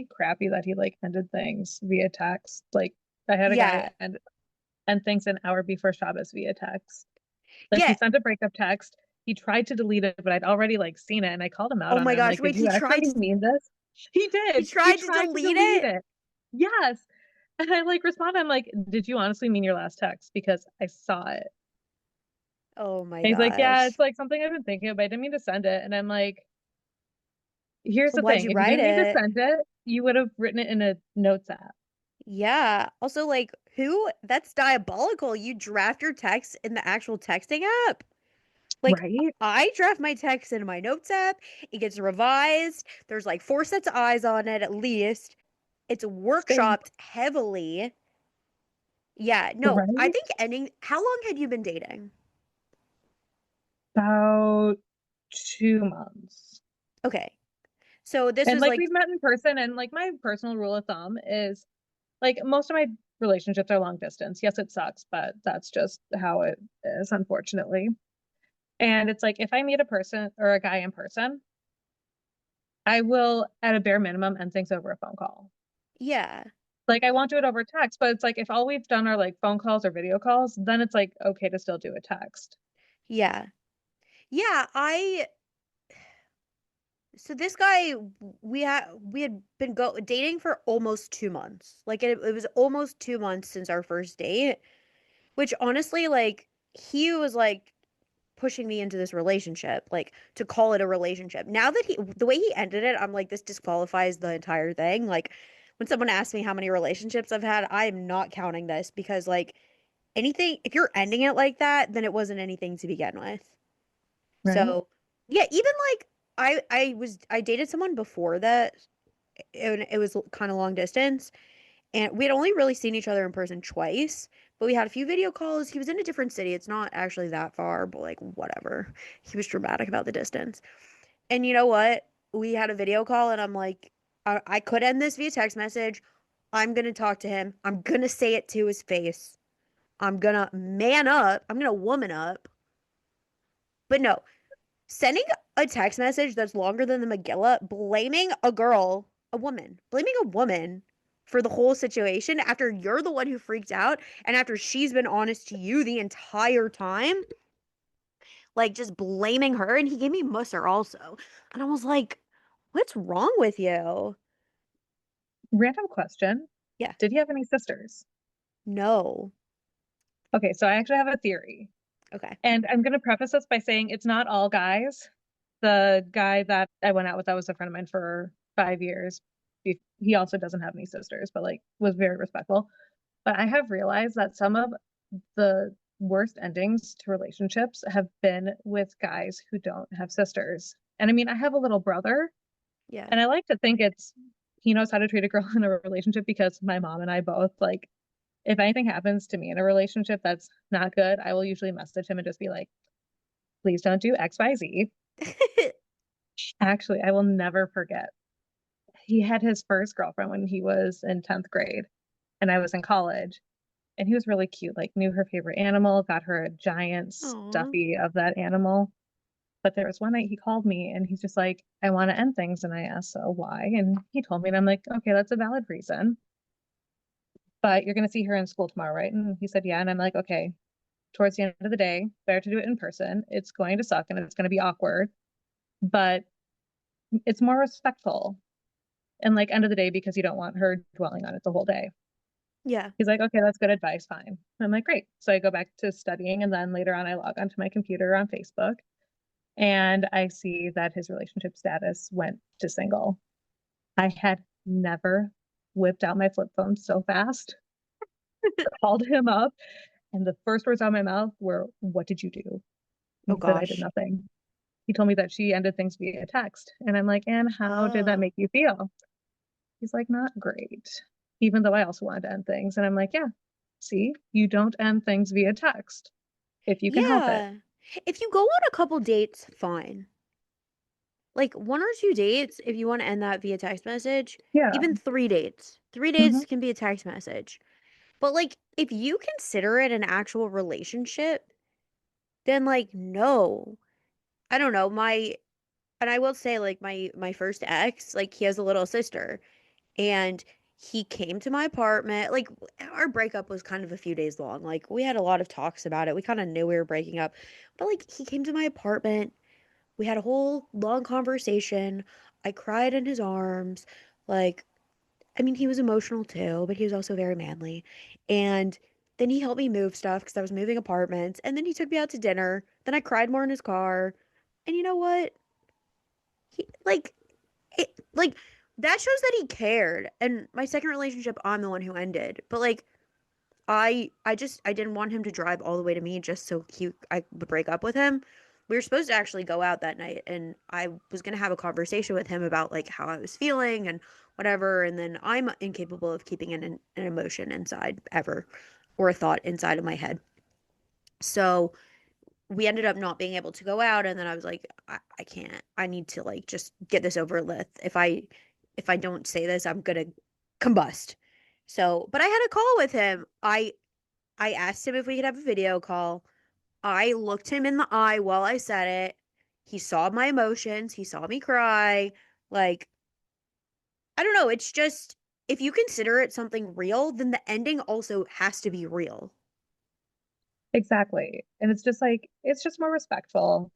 crappy that he like ended things via text. Like I had a Yeah. guy end things an hour before Shabbos via text. Like he Yeah. sent a breakup text. He tried to delete it, but I'd already like seen it and I called him out Oh on my it. I'm gosh. like, did Wait, you actually mean this? He he did. He tried to tried to delete delete it. it. Yes. And I like responded, I'm like, did you honestly mean your last text? Because I saw it. Oh my And he's like, yeah, gosh. it's like something I've been thinking of, but I didn't mean to send it. And I'm like, here's So the why'd thing. you If you write didn't mean to it? send it, you would have written it in a notes app. Yeah. Also, like, who? That's diabolical. You draft your text in the actual texting app. Like, Right? I draft my text in my notes app. It gets revised. There's like four sets of eyes on it at least. It's Same. workshopped heavily. Yeah. No, I Right? think ending. How long had you been dating? About 2 months. Okay. So this And was like like, we've met in person, and like my personal rule of thumb is like most of my relationships are long distance. Yes, it sucks, but that's just how it is, unfortunately. And it's like if I meet a person or a guy in person, I will, at a bare minimum, end things over a phone call. yeah. Like I won't do it over text, but it's like if all we've done are like phone calls or video calls, then it's like okay to still do a text. Yeah. Yeah. So this guy, we had been dating for almost 2 months. Like it was almost 2 months since our first date, which honestly, like he was like pushing me into this relationship, like to call it a relationship. Now that the way he ended it, I'm like, this disqualifies the entire thing. Like when someone asks me how many relationships I've had, I am not counting this because like anything, if you're ending it like that, then it wasn't anything to begin with. Right? So yeah, even like I dated someone before that, and it was kind of long distance, And we had only really seen each other in person twice, but we had a few video calls. He was in a different city. It's not actually that far, but like whatever. He was dramatic about the distance. And you know what? We had a video call, and I'm like, I could end this via text message. I'm gonna talk to him. I'm gonna say it to his face. I'm gonna man up. I'm gonna woman up. But no, sending a text message that's longer than the Megillah, blaming a girl, blaming a woman for the whole situation after you're the one who freaked out and after she's been honest to you the entire time, like just blaming her. And he gave me Musser also. And I was like, what's wrong with you? Random question. Yeah, Did he have any sisters? no. Okay, so I actually have a theory. Okay. And I'm going to preface this by saying it's not all guys. The guy that I went out with, that was a friend of mine for 5 years. He also doesn't have any sisters, but like was very respectful. But I have realized that some of the worst endings to relationships have been with guys who don't have sisters. And I mean, I have a little brother, Yeah. and I like to think it's he knows how to treat a girl in a relationship because my mom and I both like if anything happens to me in a relationship that's not good, I will usually message him and just be like, please don't do XYZ. Actually, I will never forget. He had his first girlfriend when he was in 10th grade and I was in college. And he was really cute, like knew her favorite animal, got her a giant Aw. stuffy of that animal. But there was one night he called me and he's just like, I want to end things. And I asked, so why? And he told me, and I'm like, okay, that's a valid reason. But you're going to see her in school tomorrow, right? And he said, yeah. And I'm like, okay, towards the end of the day, better to do it in person. It's going to suck and it's going to be awkward, but it's more respectful. And like end of the day, because you don't want her dwelling on it the whole day. Yeah. He's like, okay, that's good advice. Fine. And I'm like, great. So I go back to studying. And then later on, I log onto my computer on Facebook and I see that his relationship status went to single. I had never whipped out my flip phone so fast, called him up, and the first words out of my mouth were, what did you do? Oh He said, I did gosh. nothing. He told me that she ended things via text. And I'm like, and how did that Oh. make you feel? He's like, not great. Even though I also wanted to end things. And I'm like, yeah, see, you don't end things via text if you can help it. Yeah. If you go on a couple dates, fine. Like 1 or 2 dates, if you want to end that via text message, Yeah. even 3 dates. Three Hmm. dates can be a text message. But like if you consider it an actual relationship, then like no. I don't know, and I will say like my first ex, like he has a little sister and he came to my apartment. Like our breakup was kind of a few days long. Like we had a lot of talks about it. We kind of knew we were breaking up. But like he came to my apartment. We had a whole long conversation. I cried in his arms. Like, I mean, he was emotional too, but he was also very manly. And then he helped me move stuff because I was moving apartments. And then he took me out to dinner. Then I cried more in his car. And you know what? Like, like that shows that he cared. And my second relationship, I'm the one who ended. But like, I didn't want him to drive all the way to me just so I would break up with him. We were supposed to actually go out that night and I was going to have a conversation with him about like how I was feeling and whatever, and then I'm incapable of keeping an emotion inside ever or a thought inside of my head. So we ended up not being able to go out, and then I was like I can't. I need to like just get this over with. If I don't say this, I'm going to combust. So, but I had a call with him. I asked him if we could have a video call. I looked him in the eye while I said it. He saw my emotions. He saw me cry. Like, I don't know. It's just, if you consider it something real, then the ending also has to be real. Exactly. And it's just like, it's just more respectful.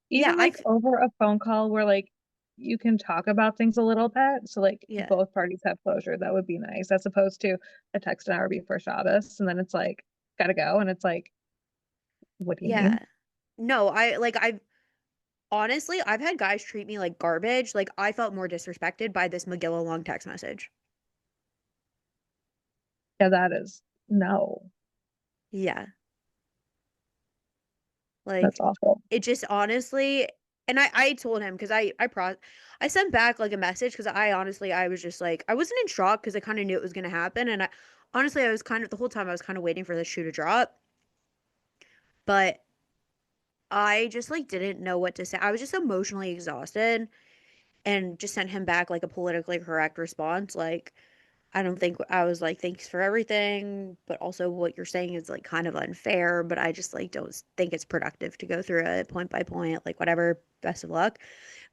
Yeah, Even like over a phone call where like you can talk about things a little bit. So like yeah, both parties have closure. That would be nice as opposed to a text an hour before Shabbos. And then it's like, gotta go. And it's like, what do you yeah. mean? No, honestly, I've had guys treat me like garbage. Like, I felt more disrespected by this Megillah long text message. Yeah, that is no. Yeah. That's Like, awful. it just honestly, And I told him because I sent back like a message because I honestly I was just like I wasn't in shock because I kind of knew it was gonna happen and I honestly I was kind of the whole time I was kind of waiting for the shoe to drop, but I just like didn't know what to say. I was just emotionally exhausted and just sent him back like a politically correct response like I don't think I was like thanks for everything, but also what you're saying is like kind of unfair, but I just like don't think it's productive to go through it point by point like whatever, best of luck.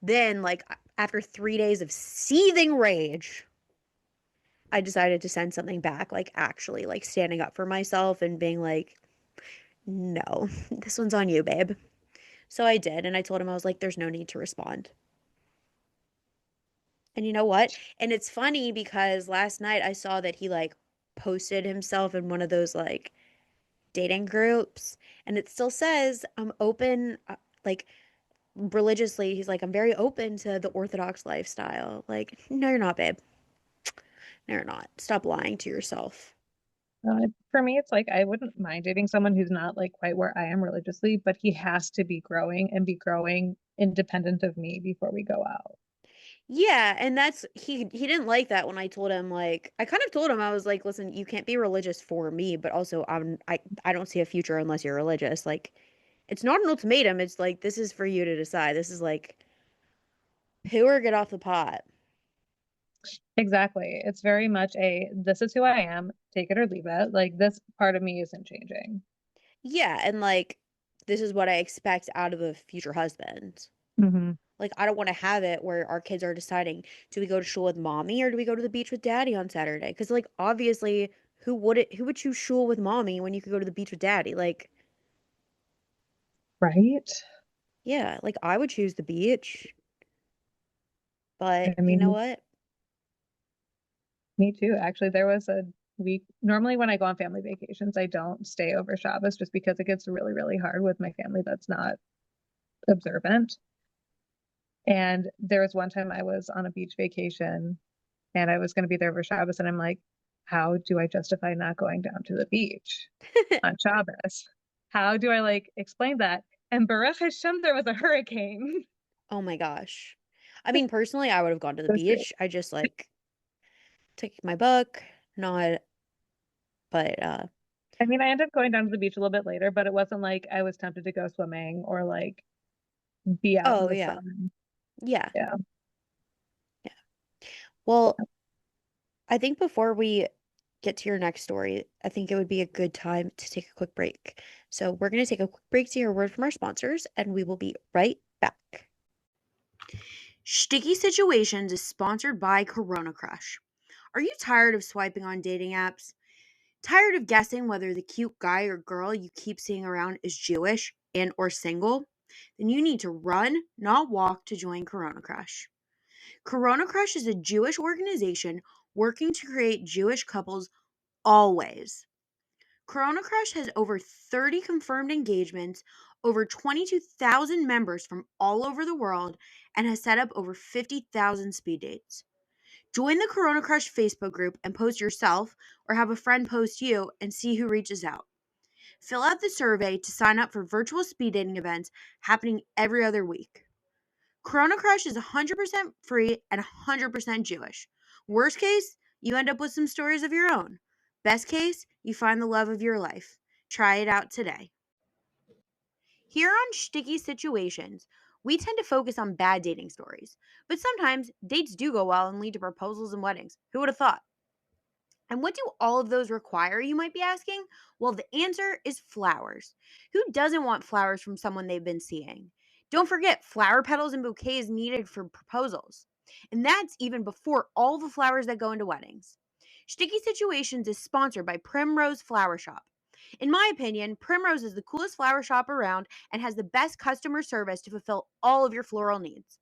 Then, like, after 3 days of seething rage, I decided to send something back, like, actually, like, standing up for myself and being like, no, this one's on you, babe. So I did. And I told him, I was like, there's no need to respond. And you know what? And it's funny because last night I saw that he, like, posted himself in one of those, like, dating groups. And it still says, I'm open, like, religiously. He's like, I'm very open to the Orthodox lifestyle. Like, no, you're not, babe. No, you're not. Stop lying to yourself. For me, it's like I wouldn't mind dating someone who's not like quite where I am religiously, but he has to be growing and be growing independent of me before we go out. Yeah, and that's he didn't like that when I told him like I kind of told him I was like, listen, you can't be religious for me, but also I don't see a future unless you're religious. Like it's not an ultimatum. It's like this is for you to decide. This is like poo or get off the pot. Exactly. It's very much a this is who I am, take it or leave it. Like this part of me isn't changing. Yeah, and like this is what I expect out of a future husband. Hmm. Like I don't want to have it where our kids are deciding, do we go to shul with mommy or do we go to the beach with daddy on Saturday? Because like obviously, who would choose shul with mommy when you could go to the beach with daddy? Like Right? yeah, like I would choose the beach, but I you know mean, what? me too. Actually, there was a week. Normally, when I go on family vacations, I don't stay over Shabbos just because it gets really, really hard with my family that's not observant. And there was one time I was on a beach vacation and I was going to be there for Shabbos, and I'm like, how do I justify not going down to the beach on Shabbos? How do I like explain that? And Baruch Hashem, there was a hurricane. Oh my gosh. I mean, personally, I would have gone to the That's great. beach. I just like took my book, not, but I mean, I ended up going down to the beach a little bit later, but it wasn't like I was tempted to go swimming or like be out in oh the yeah, sun. yeah, Yeah. yeah. Well, I think before we get to your next story, I think it would be a good time to take a quick break. So we're going to take a quick break to hear a word from our sponsors, and we will be right back. Sticky Situations is sponsored by Corona Crush. Are you tired of swiping on dating apps? Tired of guessing whether the cute guy or girl you keep seeing around is Jewish and or single? Then you need to run, not walk to join Corona Crush. Corona Crush is a Jewish organization working to create Jewish couples always. Corona Crush has over 30 confirmed engagements, over 22,000 members from all over the world, and has set up over 50,000 speed dates. Join the Corona Crush Facebook group and post yourself or have a friend post you and see who reaches out. Fill out the survey to sign up for virtual speed dating events happening every other week. Corona Crush is 100% free and 100% Jewish. Worst case, you end up with some stories of your own. Best case, you find the love of your life. Try it out today. Here on Sticky Situations, we tend to focus on bad dating stories, but sometimes dates do go well and lead to proposals and weddings. Who would have thought? And what do all of those require, you might be asking? Well, the answer is flowers. Who doesn't want flowers from someone they've been seeing? Don't forget, flower petals and bouquets needed for proposals. And that's even before all the flowers that go into weddings. Sticky Situations is sponsored by Primrose Flower Shop. In my opinion, Primrose is the coolest flower shop around and has the best customer service to fulfill all of your floral needs.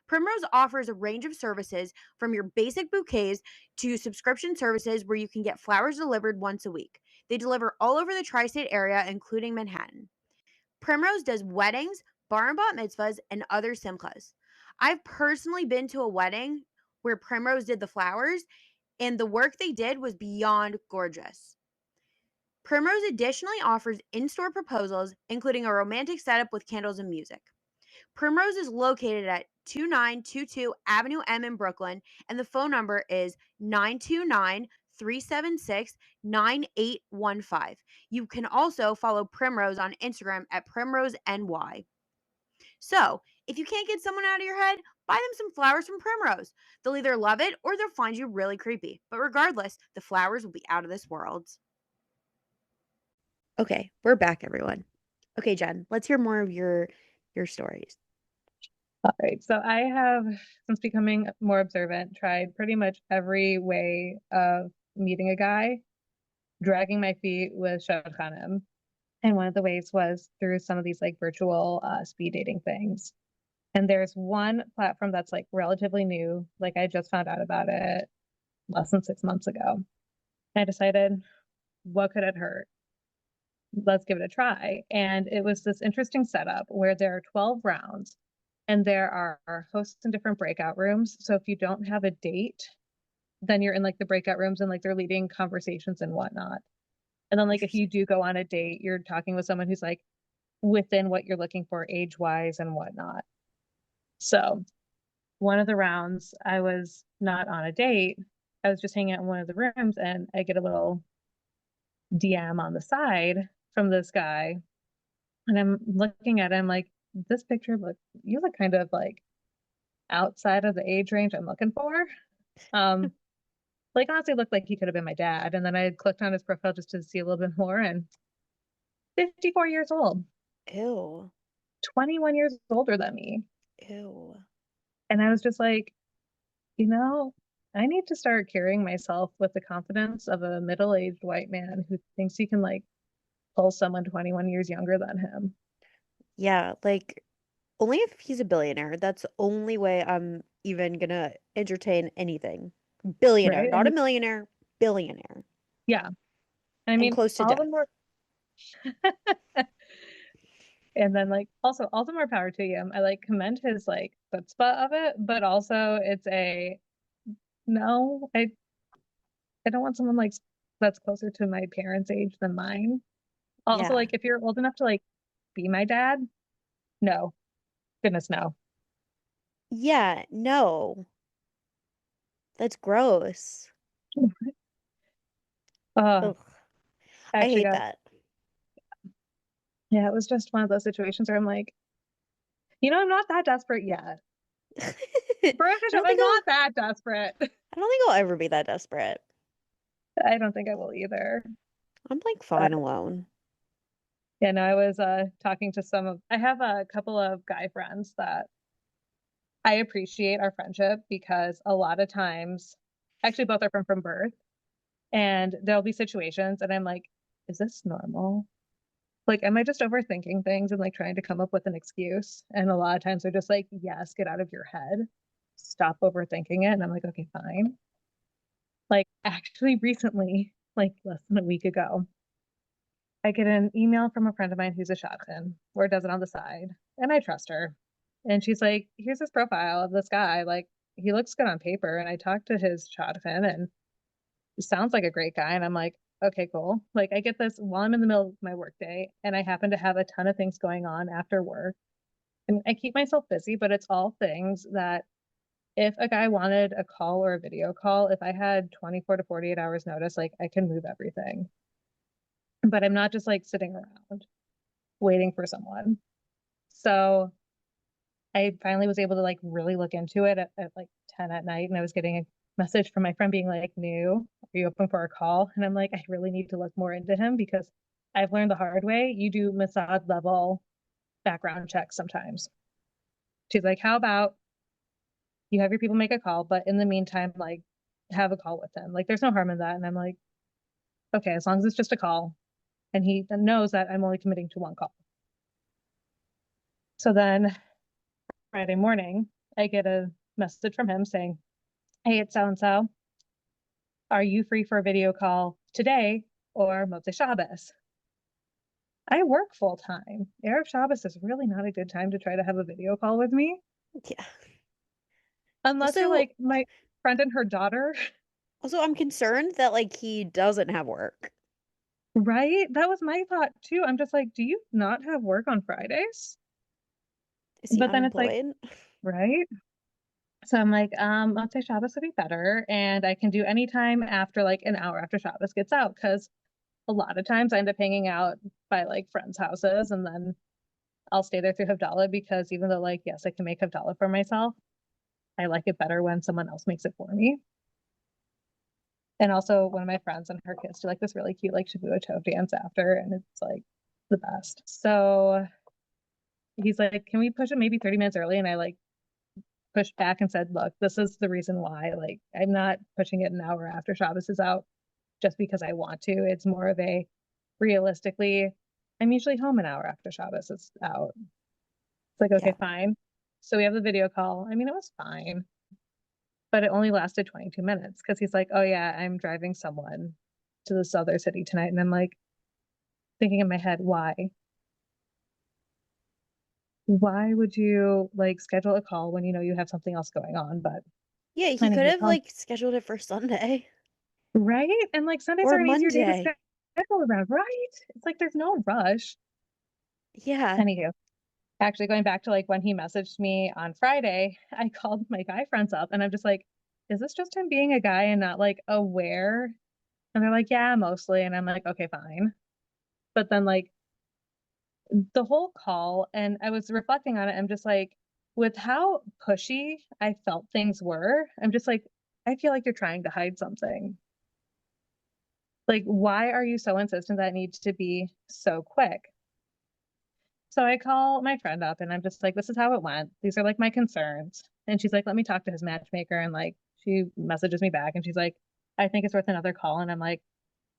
Primrose offers a range of services from your basic bouquets to subscription services where you can get flowers delivered once a week. They deliver all over the tri state area, including Manhattan. Primrose does weddings, bar and bat mitzvahs, and other simchas. I've personally been to a wedding where Primrose did the flowers, and the work they did was beyond gorgeous. Primrose additionally offers in store proposals, including a romantic setup with candles and music. Primrose is located at 2922 Avenue M in Brooklyn, and the phone number is 929-376-9815. You can also follow Primrose on Instagram at PrimroseNY. So, if you can't get someone out of your head, buy them some flowers from Primrose. They'll either love it or they'll find you really creepy. But regardless, the flowers will be out of this world. Okay, we're back, everyone. Okay, Jen, let's hear more of your stories. All right. So I have, since becoming more observant, tried pretty much every way of meeting a guy, dragging my feet with shadchanim. And one of the ways was through some of these like virtual speed dating things. And there's one platform that's like relatively new. Like I just found out about it less than 6 months ago. I decided, what could it hurt? Let's give it a try. And it was this interesting setup where there are 12 rounds and there are hosts in different breakout rooms. So if you don't have a date, then you're in like the breakout rooms and like they're leading conversations and whatnot. And then like if you Interesting. do go on a date, you're talking with someone who's like within what you're looking for age wise and whatnot. So one of the rounds, I was not on a date. I was just hanging out in one of the rooms and I get a little DM on the side from this guy. And I'm looking at him like, this picture look you look kind of like outside of the age range I'm looking for. Um, like honestly looked like he could have been my dad. And then I clicked on his profile just to see a little bit more and 54 years old, Ew. 21 years older than me. Ew. And I was just like, you know, I need to start carrying myself with the confidence of a middle-aged white man who thinks he can like pull someone 21 years younger than him. Yeah, like only if he's a billionaire. That's the only way I'm even gonna entertain anything. Billionaire, Right? not a millionaire, billionaire. Yeah. I And mean, close to all the death. more and then like also all the more power to him. I like commend his like chutzpah of it, but also it's a no, I don't want someone like that's closer to my parents' age than mine. Also, Yeah. like if you're old enough to like be my dad, no, goodness no. Yeah, no. That's gross. Uh, Ugh. I I actually hate got that. yeah, it was just one of those situations where I'm like, I'm not that desperate yet. I For a relationship, don't I'm think not that desperate. I'll ever be that desperate. I don't think I will either. I'm like But fine alone. yeah, no, I was talking to I have a couple of guy friends that I appreciate our friendship because a lot of times, actually both are from birth, and there'll be situations and I'm like, is this normal? Like, am I just overthinking things and like trying to come up with an excuse? And a lot of times they're just like, yes, get out of your head. Stop overthinking it. And I'm like, okay, fine. Like, actually, recently, like less than a week ago, I get an email from a friend of mine who's a shadchan or does it on the side, and I trust her. And she's like, here's this profile of this guy. Like, he looks good on paper. And I talked to his shadchan and it sounds like a great guy. And I'm like, okay, cool. Like, I get this while I'm in the middle of my workday, and I happen to have a ton of things going on after work. And I keep myself busy, but it's all things that if a guy wanted a call or a video call, if I had 24 to 48 hours notice, like I can move everything. But I'm not just like sitting around waiting for someone. So I finally was able to like really look into it at like 10 at night, and I was getting a message from my friend being like, new, are you open for a call? And I'm like, I really need to look more into him because I've learned the hard way. You do Mossad level background checks sometimes. She's like, how about you have your people make a call, but in the meantime, like have a call with him. Like there's no harm in that. And I'm like, okay, as long as it's just a call. And he then knows that I'm only committing to one call. So then Friday morning, I get a message from him saying, hey, it's so and so. Are you free for a video call today or Motzei Shabbos? I work full time. Erev Shabbos is really not a good time to try to have a video call with me, Yeah. unless you're Also, like my friend and her daughter, I'm concerned that like he doesn't have work. right? That was my thought too. I'm just like, do you not have work on Fridays? Is he But then it's like, unemployed? right? So I'm like, I'll say Shabbos would be better. And I can do any time after like an hour after Shabbos gets out. Cause a lot of times I end up hanging out by like friends' houses and then I'll stay there through Havdalah because even though like, yes, I can make Havdalah for myself, I like it better when someone else makes it for me. And also one of my friends and her kids do like this really cute like Shavua Tov dance after, and it's like the best. So he's like, can we push it maybe 30 minutes early? And I like pushed back and said, look, this is the reason why. Like, I'm not pushing it an hour after Shabbos is out just because I want to. It's more of a realistically, I'm usually home an hour after Shabbos is out. It's like, okay, Yeah. fine. So we have the video call. I mean, it was fine, but it only lasted 22 minutes because he's like, oh, yeah, I'm driving someone to this other city tonight. And I'm like, thinking in my head, why? Why would you like schedule a call when you know you have something else going on? But Yeah, he could anyway, have like scheduled it for Sunday right? And like Sundays or are an easier day to Monday. schedule around, right? It's like there's no rush. Yeah. Anywho, actually going back to like when he messaged me on Friday, I called my guy friends up and I'm just like, is this just him being a guy and not like aware? And they're like, yeah, mostly. And I'm like, okay, fine. But then like the whole call, and I was reflecting on it, I'm just like, with how pushy I felt things were, I'm just like, I feel like you're trying to hide something. Like, why are you so insistent that it needs to be so quick? So I call my friend up and I'm just like, this is how it went. These are like my concerns. And she's like, let me talk to his matchmaker. And like, she messages me back and she's like, I think it's worth another call. And I'm like,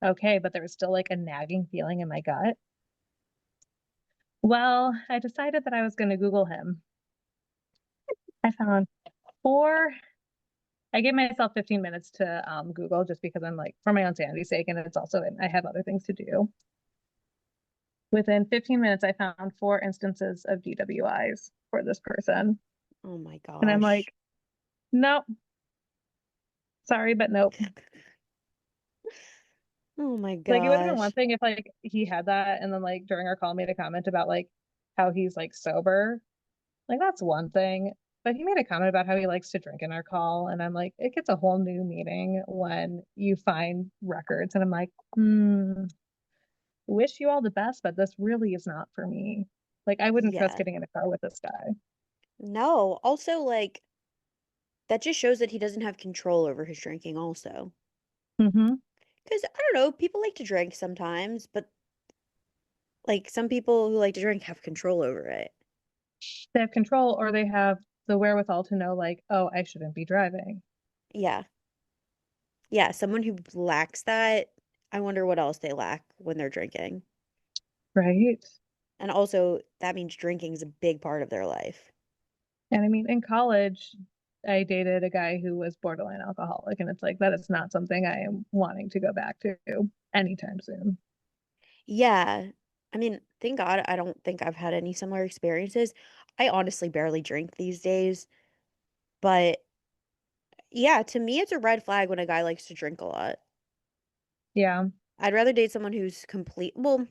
okay, but there was still like a nagging feeling in my gut. Well, I decided that I was going to Google him. I found four. I gave myself 15 minutes to Google just because I'm like, for my own sanity's sake. And it's also, I have other things to do. Within 15 minutes, I found four instances of DWIs for this person. Oh my And I'm gosh. like, nope, sorry, but nope. Oh my Like it would have been one gosh. thing if like he had that and then like during our call made a comment about like how he's like sober. Like that's one thing. But he made a comment about how he likes to drink in our call. And I'm like, it gets a whole new meaning when you find records. And I'm like, wish you all the best, but this really is not for me. Like I wouldn't trust Yeah. getting in a car with this guy. No. Also, like, that just shows that he doesn't have control over his drinking, also. Hmm. Because, I don't know, people like to drink sometimes, but like some people who like to drink have control over it. They have control or they have the wherewithal to know like, oh, I shouldn't be driving. Yeah. Yeah. Someone who lacks that, I wonder what else they lack when they're drinking. Right. And also, that means drinking is a big part of their life. And I mean, in college, I dated a guy who was borderline alcoholic, and it's like that is not something I am wanting to go back to anytime soon. Yeah. I mean, thank God I don't think I've had any similar experiences. I honestly barely drink these days, but yeah, to me, it's a red flag when a guy likes to drink a lot. Yeah, I'd rather date someone who's well,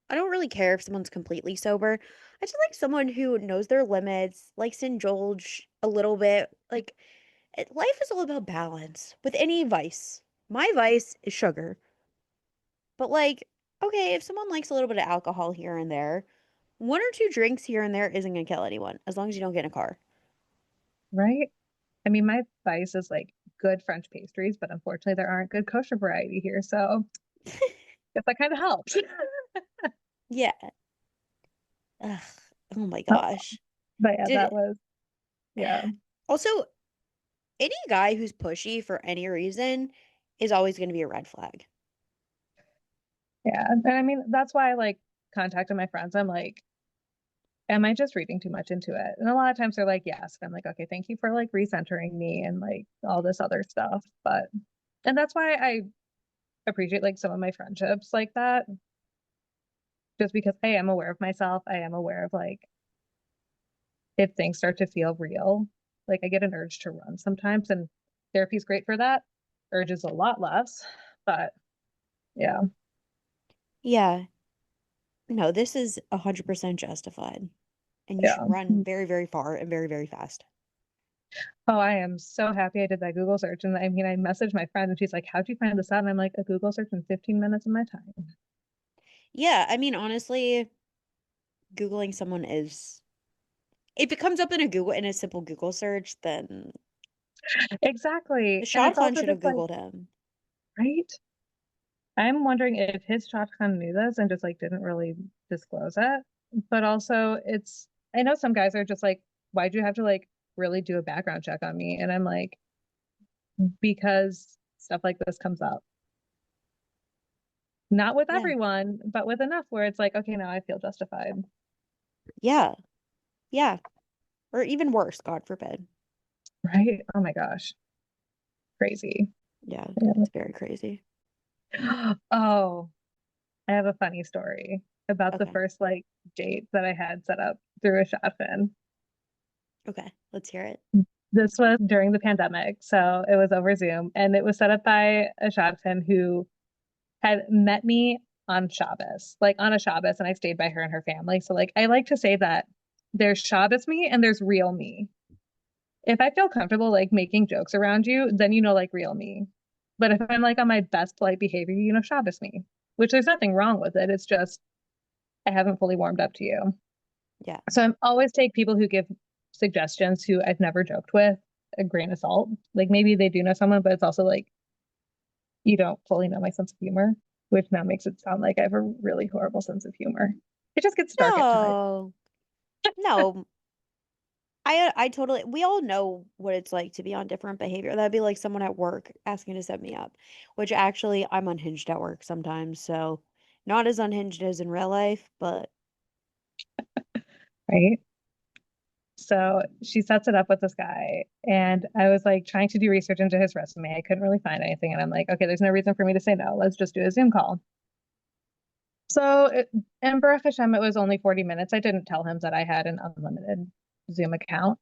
I don't really care if someone's completely sober. I just like someone who knows their limits, likes to indulge a little bit. Like, life is all about balance with any vice. My vice is sugar. But, like, okay, if someone likes a little bit of alcohol here and there, one or two drinks here and there isn't going to kill anyone as long as you don't get in a car. right. I mean, my vice is like good French pastries, but unfortunately, there aren't good kosher variety here, so guess that kind of helps. Yeah. Ugh. Oh my Oh, gosh. but yeah, Did that was yeah, also any guy who's pushy for any reason is always going to be a red flag. yeah. And I mean, that's why I like contacted my friends. I'm like, am I just reading too much into it? And a lot of times they're like, yes. And I'm like, okay, thank you for like recentering me and like all this other stuff. But and that's why I appreciate like some of my friendships like that, just because I am aware of myself. I am aware of like if things start to feel real, like I get an urge to run sometimes, and therapy's great for that. Urge is a lot less, but yeah, Yeah. No, this is 100% justified. and you Yeah. should run very, very far and very, very fast. Oh, I am so happy I did that Google search. And I mean, I messaged my friend and she's like, how'd you find this out? And I'm like, a Google search in 15 minutes of my time. Yeah, I mean, honestly, Googling someone is if it comes up in a simple Google search, then the Exactly. And it's shotgun also should have just like, Googled him. right? I'm wondering if his shotgun knew this and just like didn't really disclose it. But also I know some guys are just like, why'd you have to like really do a background check on me? And I'm like, because stuff like this comes up. Not with Yeah. everyone, but with enough where it's like, okay, now I feel justified. Yeah. Yeah. Or even worse, God forbid. Right? Oh my gosh. Crazy. Yeah, Yeah. it's very crazy. Oh, I have a funny story about the Okay. first like date that I had set up through a shotgun. Okay. Let's hear it. This was during the pandemic, so it was over Zoom, and it was set up by a shadchan who had met me on Shabbos, like on a Shabbos, and I stayed by her and her family. So like I like to say that there's Shabbos me and there's real me. If I feel comfortable like making jokes around you, then you know like real me. But if I'm like on my best polite behavior, you know Shabbos me, which there's nothing wrong with it. It's just I haven't fully warmed up to you. Yeah. So I'm always take people who give suggestions who I've never joked with a grain of salt. Like maybe they do know someone, but it's also like you don't fully know my sense of humor, which now makes it sound like I have a really horrible sense of humor. It just gets dark at times, No. No. I totally we all know what it's like to be on different behavior. That'd be like someone at work asking to set me up, which actually I'm unhinged at work sometimes, so not as unhinged as in real life, but right? So she sets it up with this guy, and I was like trying to do research into his resume. I couldn't really find anything, and I'm like, okay, there's no reason for me to say no. Let's just do a Zoom call. So, and Baruch Hashem, it was only 40 minutes. I didn't tell him that I had an unlimited Zoom account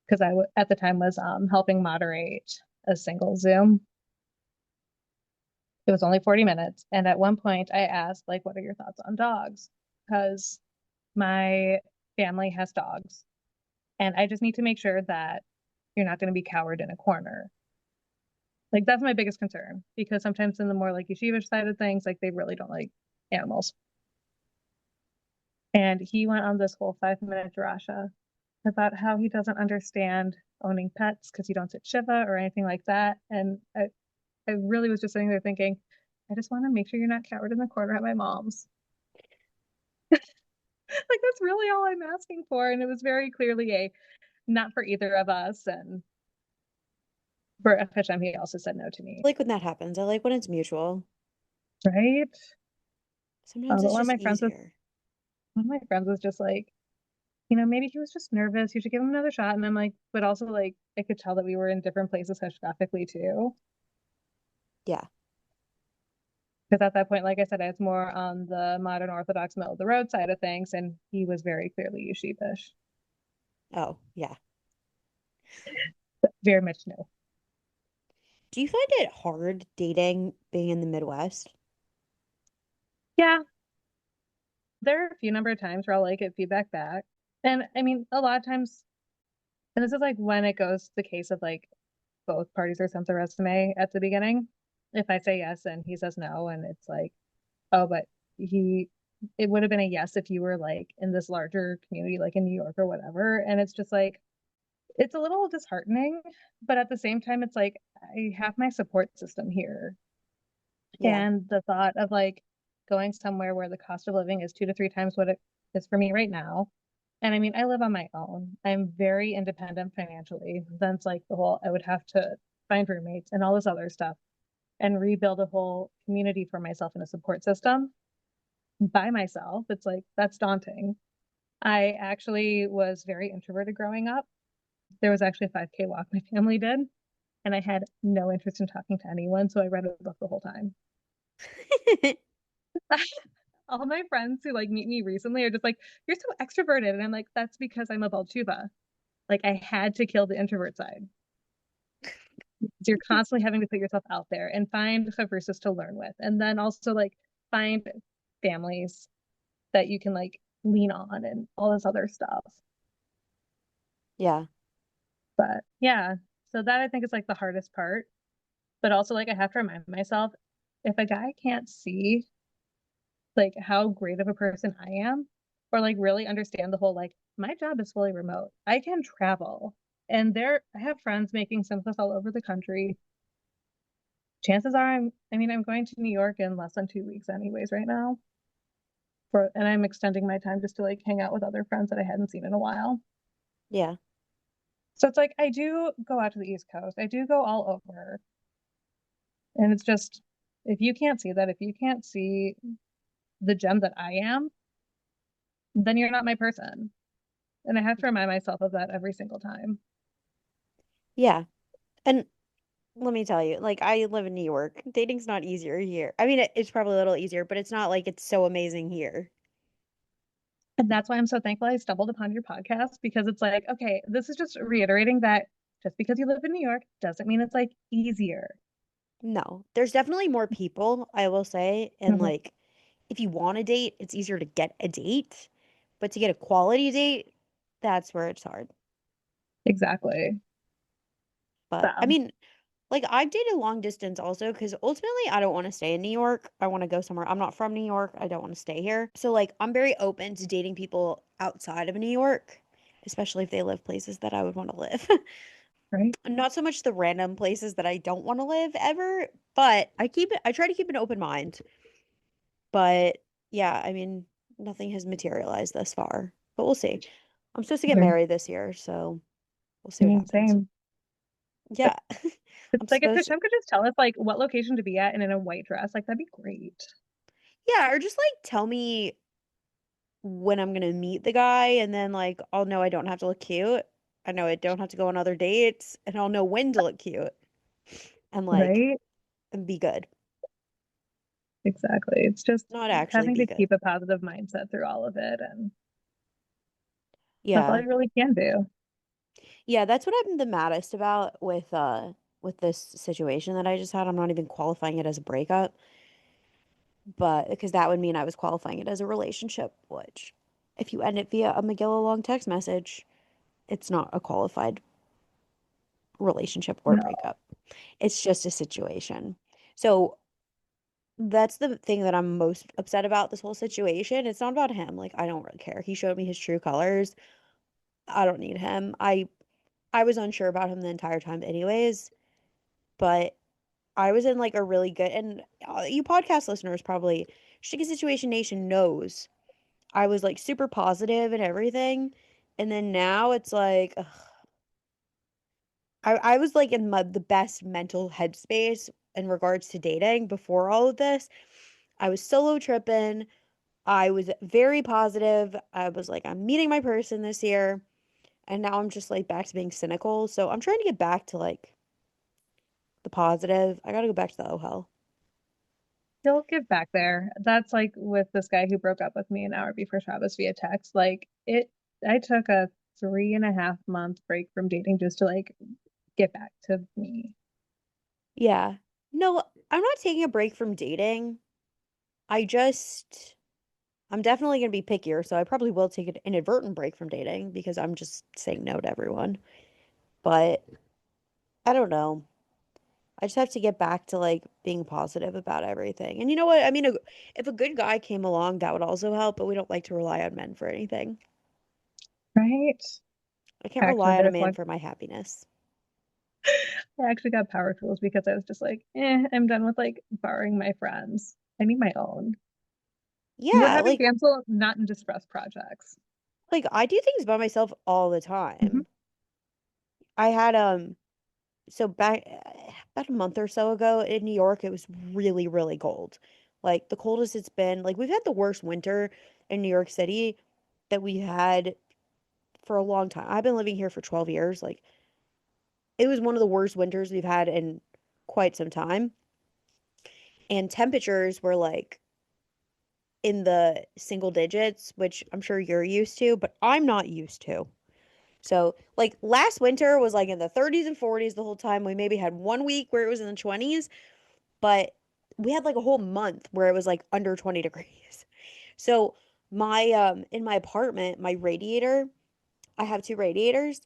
because at the time was helping moderate a single Zoom. It was only 40 minutes. And at one point I asked, like, what are your thoughts on dogs? Because my family has dogs. And I just need to make sure that you're not going to be cowered in a corner. Like, that's my biggest concern because sometimes in the more like Yeshivish side of things, like, they really don't like animals. And he went on this whole 5 minute drasha about how he doesn't understand owning pets because you don't sit Shiva or anything like that. And I really was just sitting there thinking, I just want to make sure you're not cowered in the corner at my mom's. Like that's really all I'm asking for. And it was very clearly a not for either of us. And for FHM, he also said no to I me. like when that happens. I like when it's mutual. Right? Sometimes But it's just easier. one of my friends was just like, maybe he was just nervous. You should give him another shot. And I'm like, but also like I could tell that we were in different places geographically too. Yeah. Because at that point, like I said, I was more on the modern Orthodox middle of the road side of things, and he was very clearly Yeshivish. Oh, yeah. Very much no. Do you find it hard dating being in the Midwest? Yeah, there are a few number of times where I'll like get feedback back. And I mean, a lot of times, and this is like when it goes the case of like both parties are sent the resume at the beginning. If I say yes and he says no, and it's like, oh, but it would have been a yes if you were like in this larger community, like in New York or whatever. And it's just like, it's a little disheartening, but at the same time, it's like I have my support system here. Yeah. And the thought of like going somewhere where the cost of living is 2 to 3 times what it is for me right now. And I mean, I live on my own. I'm very independent financially. Then it's like the whole, I would have to find roommates and all this other stuff and rebuild a whole community for myself and a support system by myself. It's like, that's daunting. I actually was very introverted growing up. There was actually a 5K walk my family did, and I had no interest in talking to anyone. So I read a book the whole time. All my friends who like meet me recently are just like, you're so extroverted. And I'm like, that's because I'm a Balchuva. Like I had to kill the introvert side. So you're constantly having to put yourself out there and find chavrusos to learn with. And then also like find families that you can like lean on and all this other stuff. Yeah. But yeah, so that I think is like the hardest part. But also like I have to remind myself if a guy can't see like how great of a person I am, or like really understand the whole like my job is fully remote. I can travel. And I have friends making this all over the country. Chances are I'm going to New York in less than 2 weeks anyways right now. And I'm extending my time just to like hang out with other friends that I hadn't seen in a while. Yeah. So it's like I do go out to the East Coast. I do go all over. And it's just if you can't see that, if you can't see the gem that I am, then you're not my person. And I have to remind myself of that every single time. Yeah. And let me tell you, like I live in New York. Dating's not easier here. I mean, it's probably a little easier, but it's not like it's so amazing here. And that's why I'm so thankful I stumbled upon your podcast because it's like, okay, this is just reiterating that just because you live in New York doesn't mean it's like easier. No, there's definitely more people, I will say, and Mhm. like if you want a date, it's easier to get a date, but to get a quality date, that's where it's hard. Exactly. But I So, mean, like I've dated long distance also because ultimately I don't want to stay in New York. I want to go somewhere. I'm not from New York. I don't want to stay here. So like I'm very open to dating people outside of New York, especially if they live places that I would want to live. right. Not so much the random places that I don't want to live ever, but I try to keep an open mind. But yeah, I mean, nothing has materialized thus far, but we'll see. I'm supposed to get Right. married this year, so we'll see I what mean, happens. same. Yeah. It's I'm like if supposed to, Hashem could just tell us like what location to be at and in a white dress, like that'd be great. yeah, or just like tell me when I'm gonna meet the guy, and then like I'll know I don't have to look cute. I know I don't have to go on other dates, and I'll know when to look cute and like Right? and be good. Exactly. It's just Not actually having be to good. keep a positive mindset through all of it. And that's all Yeah. you really can do. Yeah, that's what I'm the maddest about with this situation that I just had. I'm not even qualifying it as a breakup, but because that would mean I was qualifying it as a relationship, which if you end it via a Megillah long text message, it's not a qualified relationship or No. breakup. It's just a situation. So that's the thing that I'm most upset about this whole situation. It's not about him. Like I don't really care. He showed me his true colors. I don't need him. I was unsure about him the entire time anyways, but I was in like a really good and you podcast listeners probably Sticky Situation Nation knows I was like super positive and everything. And then now it's like ugh, I was like in the best mental headspace in regards to dating before all of this. I was solo tripping. I was very positive. I was like, I'm meeting my person this year. And now I'm just like back to being cynical. So I'm trying to get back to like the positive. I gotta go back to the oh hell. He'll get back there. That's like with this guy who broke up with me an hour before Travis via text. I took a 3.5 month break from dating just to like get back to me. Yeah. No, I'm not taking a break from dating. I just I'm definitely gonna be pickier, so I probably will take an inadvertent break from dating because I'm just saying no to everyone. But I don't know. I just have to get back to like being positive about everything. And you know what? I mean, if a good guy came along, that would also help, but we don't like to rely on men for anything. Right? I can't Actually, rely on a there's man one. for my happiness. I actually got power tools because I was just like, I'm done with like borrowing my friends. I need my own. We're Yeah, having damsel not in distress projects. like I do things by myself all the Mhm. time. I had so back about a month or so ago in New York, it was really, really cold. Like the coldest it's been. Like we've had the worst winter in New York City that we had for a long time. I've been living here for 12 years. Like it was one of the worst winters we've had in quite some time. And temperatures were like in the single digits, which I'm sure you're used to, but I'm not used to. So, like last winter was like in the 30s and 40s the whole time. We maybe had 1 week where it was in the 20s, but we had like a whole month where it was like under 20 degrees. So My in my apartment, my radiator, I have two radiators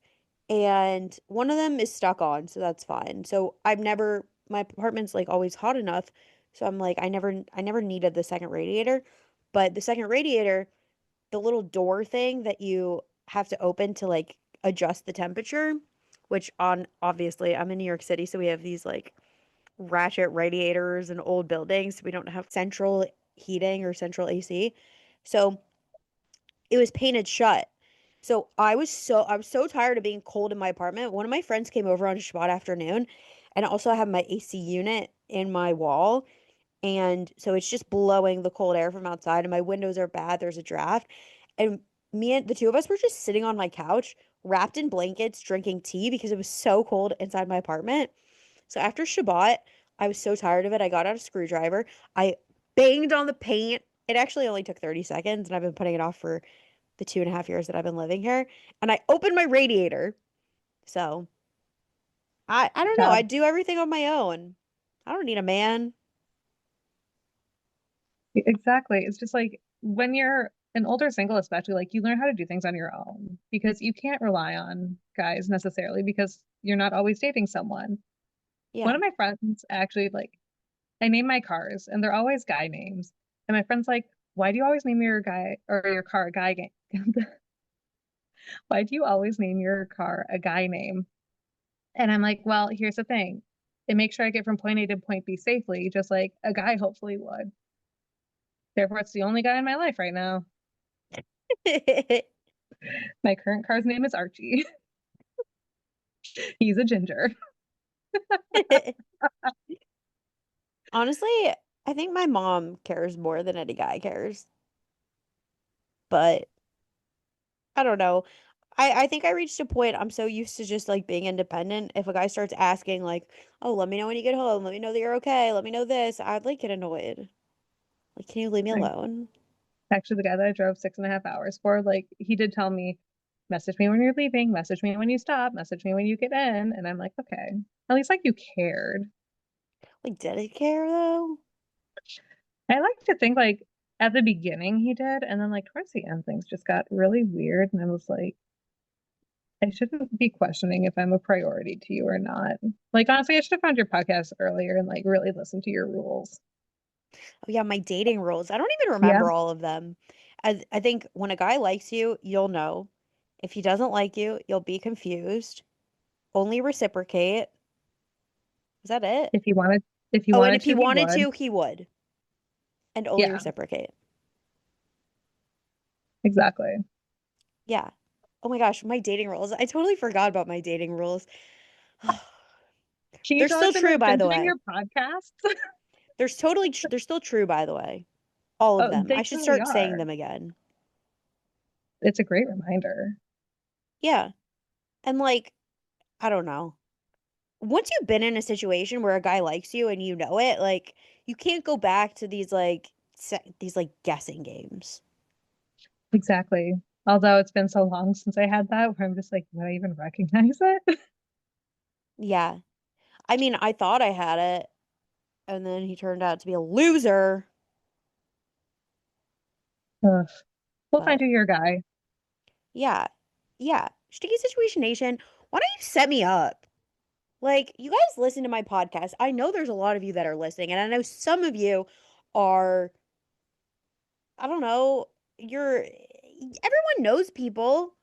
and one of them is stuck on, so that's fine. So I've never my apartment's like always hot enough, so I'm like I never needed the second radiator. But the second radiator, the little door thing that you have to open to like adjust the temperature, which on obviously I'm in New York City, so we have these like ratchet radiators in old buildings. We don't have central heating or central AC. So it was painted shut. So I was so tired of being cold in my apartment. One of my friends came over on Shabbat afternoon, and also I have my AC unit in my wall, and so it's just blowing the cold air from outside, and my windows are bad. There's a draft, and me and the two of us were just sitting on my couch, wrapped in blankets, drinking tea because it was so cold inside my apartment. So after Shabbat, I was so tired of it. I got out a screwdriver. I banged on the paint. It actually only took 30 seconds, and I've been putting it off for the 2.5 years that I've been living here. And I opened my radiator. So I don't know. I God, do everything on my own. I don't need a man. exactly. It's just like when you're an older single, especially, like you learn how to do things on your own because you can't rely on guys necessarily because you're not always dating someone. One Yeah. of my friends actually, like, I name my cars and they're always guy names. And my friend's like, why do you always name your guy or your car a guy game? Why do you always name your car a guy name? And I'm like, well, here's the thing. It makes sure I get from point A to point B safely, just like a guy hopefully would. Therefore, it's the only guy in my life right now. My current car's name is Archie. He's a ginger. Honestly, I think my mom cares more than any guy cares. But I don't know. I think I reached a point I'm so used to just like being independent. If a guy starts asking like, "Oh, let me know when you get home. Let me know that you're okay. Let me know this." I'd like get annoyed. Like, can you leave me Like, alone? actually, the guy that I drove 6.5 hours for, like, he did tell me, message me when you're leaving, message me when you stop, message me when you get in. And I'm like, okay. At least like you cared. Like, did he care though? I like to think like at the beginning he did, and then like towards the end things just got really weird, and I was like, I shouldn't be questioning if I'm a priority to you or not. Like honestly, I should have found your podcast earlier and like really listened to your rules. Oh yeah, my dating rules. I don't even Yeah, remember all of them. I think when a guy likes you, you'll know. If he doesn't like you, you'll be confused. Only reciprocate. Is that it? if you wanted, if you Oh, and wanted if he to, he wanted would. to, he would. And only Yeah, reciprocate. exactly. Yeah. Oh my gosh, my dating rules. I totally forgot about my dating rules. Can you They're tell still I've been true, like by the binging way. your podcasts? They're still true, by the way. All of Oh, them. they I should truly start saying are. them again. It's a great reminder. Yeah. And like, I don't know. Once you've been in a situation where a guy likes you and you know it, like you can't go back to these like guessing games. Exactly. Although it's been so long since I had that, where I'm just like, would I even recognize it? Yeah. I mean, I thought I had it, and then he turned out to be a loser, Ugh. We'll find but you your guy. yeah. Yeah. Sticky Situation Nation, why don't you set me up? Like, you guys listen to my podcast. I know there's a lot of you that are listening, and I know some of you are, I don't know, everyone knows people.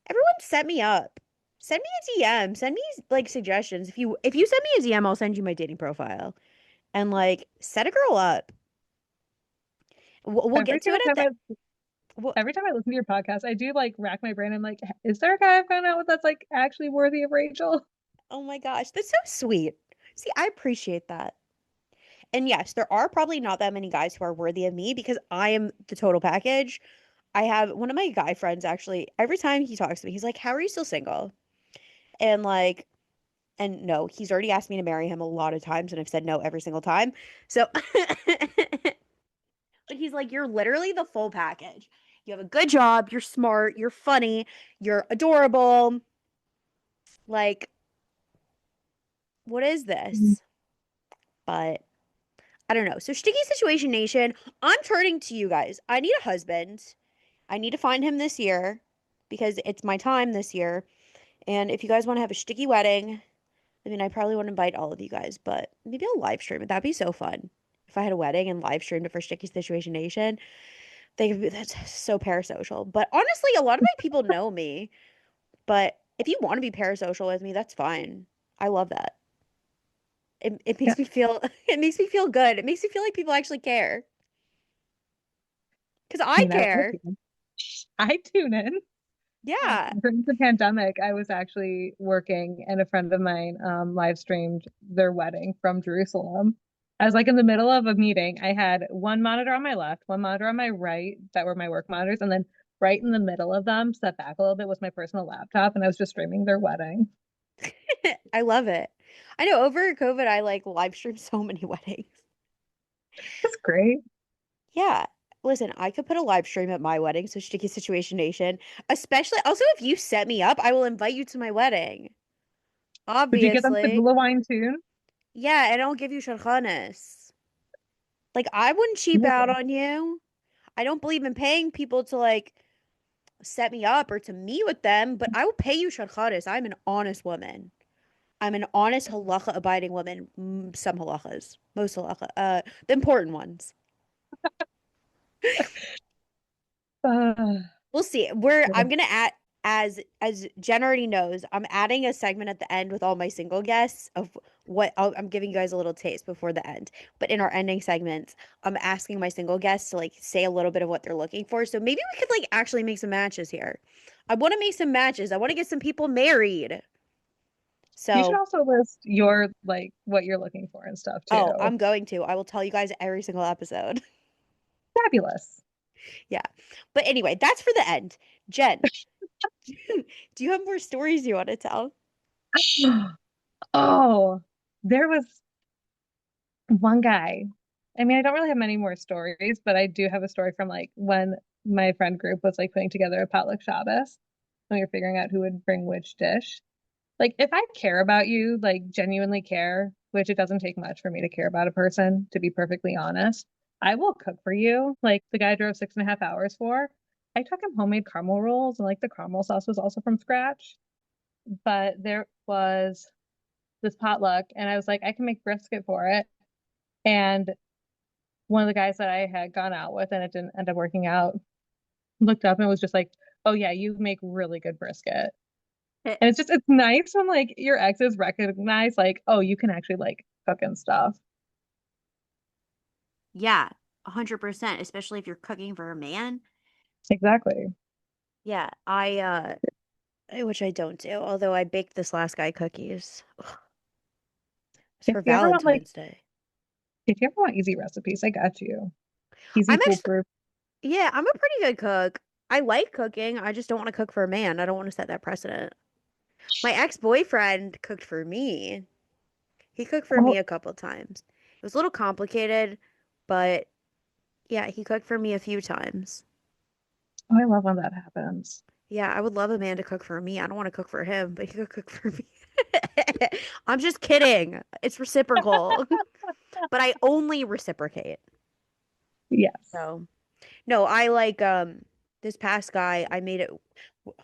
Everyone set me up. Send me a DM. Send me like suggestions. If you send me a DM, I'll send you my dating profile and like set a girl up. We'll Every get to it single at time I the. every time I listen to your podcast, I do like rack my brain. I'm like, is there a guy I've gone out with that's like actually worthy of Rachel? Oh my gosh, that's so sweet. See, I appreciate that. And yes, there are probably not that many guys who are worthy of me because I am the total package. I have one of my guy friends actually, every time he talks to me, he's like, "How are you still single?" And like, and no, he's already asked me to marry him a lot of times, and I've said no every single time. So, but he's like, "You're literally the full package. You have a good job, you're smart, you're funny, you're adorable. Like, what is Mm. this?" But I don't know. So sticky situation nation, I'm turning to you guys. I need a husband. I need to find him this year because it's my time this year. And if you guys want to have a sticky wedding, I mean, I probably won't invite all of you guys, but maybe I'll live stream it. That'd be so fun. If I had a wedding and live streamed it for Sticky Situation Nation, that's so parasocial. But honestly, a lot of my people know me. But if you want to be parasocial with me, that's fine. I love that. It Yeah, makes me feel it makes me feel good. It makes me feel like people actually care. Because I I mean, care. I tune in. Yeah. During the pandemic, I was actually working, and a friend of mine live streamed their wedding from Jerusalem. I was like in the middle of a meeting. I had one monitor on my left, one monitor on my right that were my work monitors, and then right in the middle of them, set back a little bit, was my personal laptop, and I was just streaming their wedding. I love it. I know over COVID I like live streamed so many weddings. It's great. Yeah. Listen, I could put a live stream at my wedding, so Sticky Situation Nation. Especially, also, if you set me up, I will invite you to my wedding. Would you get them the Obviously. Gula wine tune? Yeah, and I'll give you shadchanis. Like, I wouldn't cheap out Beautiful. on you. I don't believe in paying people to, like, set me up or to meet with them, but I will pay you shadchanis. I'm an honest woman. I'm an honest halacha abiding woman. Some halachas. Most halacha. The important ones. Uh, We'll see. I'm gonna add as Jen already knows, I'm adding a segment at the end with all my single guests of I'm giving you guys a little taste before the end. But in our ending segments, I'm asking my single guests to like say a little bit of what they're looking for. So maybe we could like actually make some matches here. I want to make some matches. I want to get some people married. you should So, also list your like what you're looking for and stuff oh, too. I'm going to. I will tell you guys every single episode. Fabulous. Yeah. But anyway, that's for the end. Jen, do you have more stories you want to tell? Oh, there was one guy. I mean, I don't really have many more stories, but I do have a story from like when my friend group was like putting together a potluck Shabbos and we were figuring out who would bring which dish. Like, if I care about you, like genuinely care, which it doesn't take much for me to care about a person, to be perfectly honest, I will cook for you. Like the guy I drove 6.5 hours for. I took him homemade caramel rolls and like the caramel sauce was also from scratch. But there was this potluck and I was like, I can make brisket for it. And one of the guys that I had gone out with and it didn't end up working out looked up and was just like, oh yeah, you make really good brisket. And it's nice when like your exes recognize like, oh, you can actually like cook and stuff. Yeah, 100%, especially if you're cooking for a man. Exactly. Yeah, which I don't do, although I baked this last guy cookies. Ugh, it's If for you ever want like Valentine's Day. if you ever want easy recipes, I got you. Easy I'm actually, foolproof. yeah, I'm a pretty good cook. I like cooking. I just don't want to cook for a man. I don't want to set that precedent. My ex-boyfriend cooked for me. He cooked for Oh, me a couple times. It was a little complicated, but yeah, he cooked for me a few times. oh, I love when that happens. Yeah, I would love a man to cook for me. I don't want to cook for him, but he could cook for me. I'm just kidding. It's reciprocal, but I only reciprocate. Yes. So, no, I like this past guy, I made it we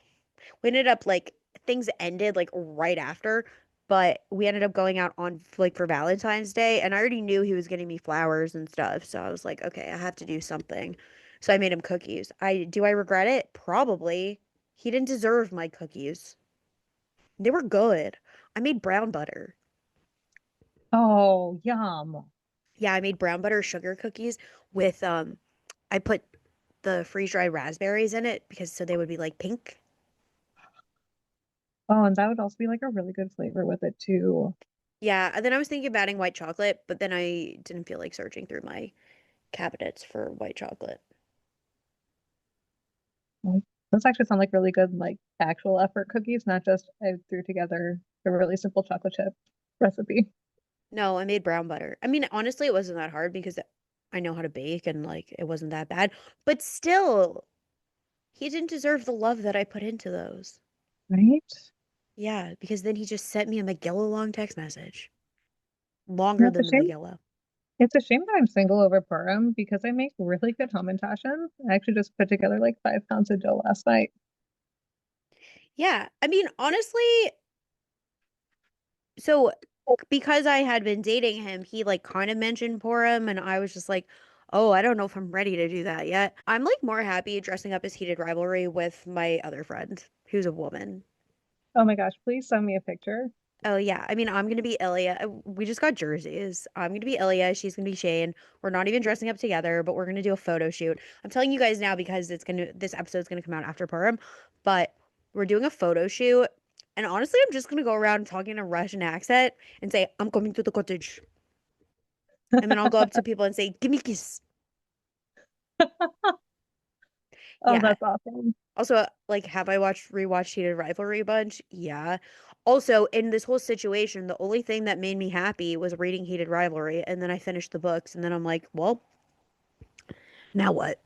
ended up like things ended like right after, but we ended up going out on like for Valentine's Day and I already knew he was getting me flowers and stuff. So I was like, okay, I have to do something. So I made him cookies. I regret it? Probably. He didn't deserve my cookies. They were good. I made brown butter. Oh, yum. Yeah, I made brown butter sugar cookies with I put the freeze-dried raspberries in it because so they would be like pink. Oh, and that would also be like a really good flavor with it too. Yeah, and then I was thinking of adding white chocolate, but then I didn't feel like searching through my cabinets for white chocolate. Like, those actually sound like really good, like actual effort cookies, not just I threw together a really simple chocolate chip recipe. No, I made brown butter. I mean, honestly, it wasn't that hard because I know how to bake and like it wasn't that bad. But still, he didn't deserve the love that I put into those. Right? Yeah, because then he just sent me a Megillah long text message. Longer That's a than the shame. Megillah. It's a shame that I'm single over Purim because I make really good hamantaschen. I actually just put together like 5 pounds of dough last night. Yeah, I mean, honestly, so because I had been dating him, he like kind of mentioned Purim, and I was just like, oh, I don't know if I'm ready to do that yet. I'm like more happy dressing up as heated rivalry with my other friend, who's a woman. Oh my gosh, please send me a picture. Oh yeah, I mean, I'm gonna be Ilya. We just got jerseys. I'm gonna be Ilya. She's gonna be Shane. We're not even dressing up together, but we're gonna do a photo shoot. I'm telling you guys now because this episode's gonna come out after Purim, but we're doing a photo shoot. And honestly, I'm just gonna go around talking in a Russian accent and say, "I'm coming to the cottage," and then I'll go up to people and say, "Give me a kiss." Oh, Yeah. that's awesome. Also, like, have I rewatched Heated Rivalry a bunch? Yeah. Also, in this whole situation, the only thing that made me happy was reading Heated Rivalry, and then I finished the books, and then I'm like, well, now what?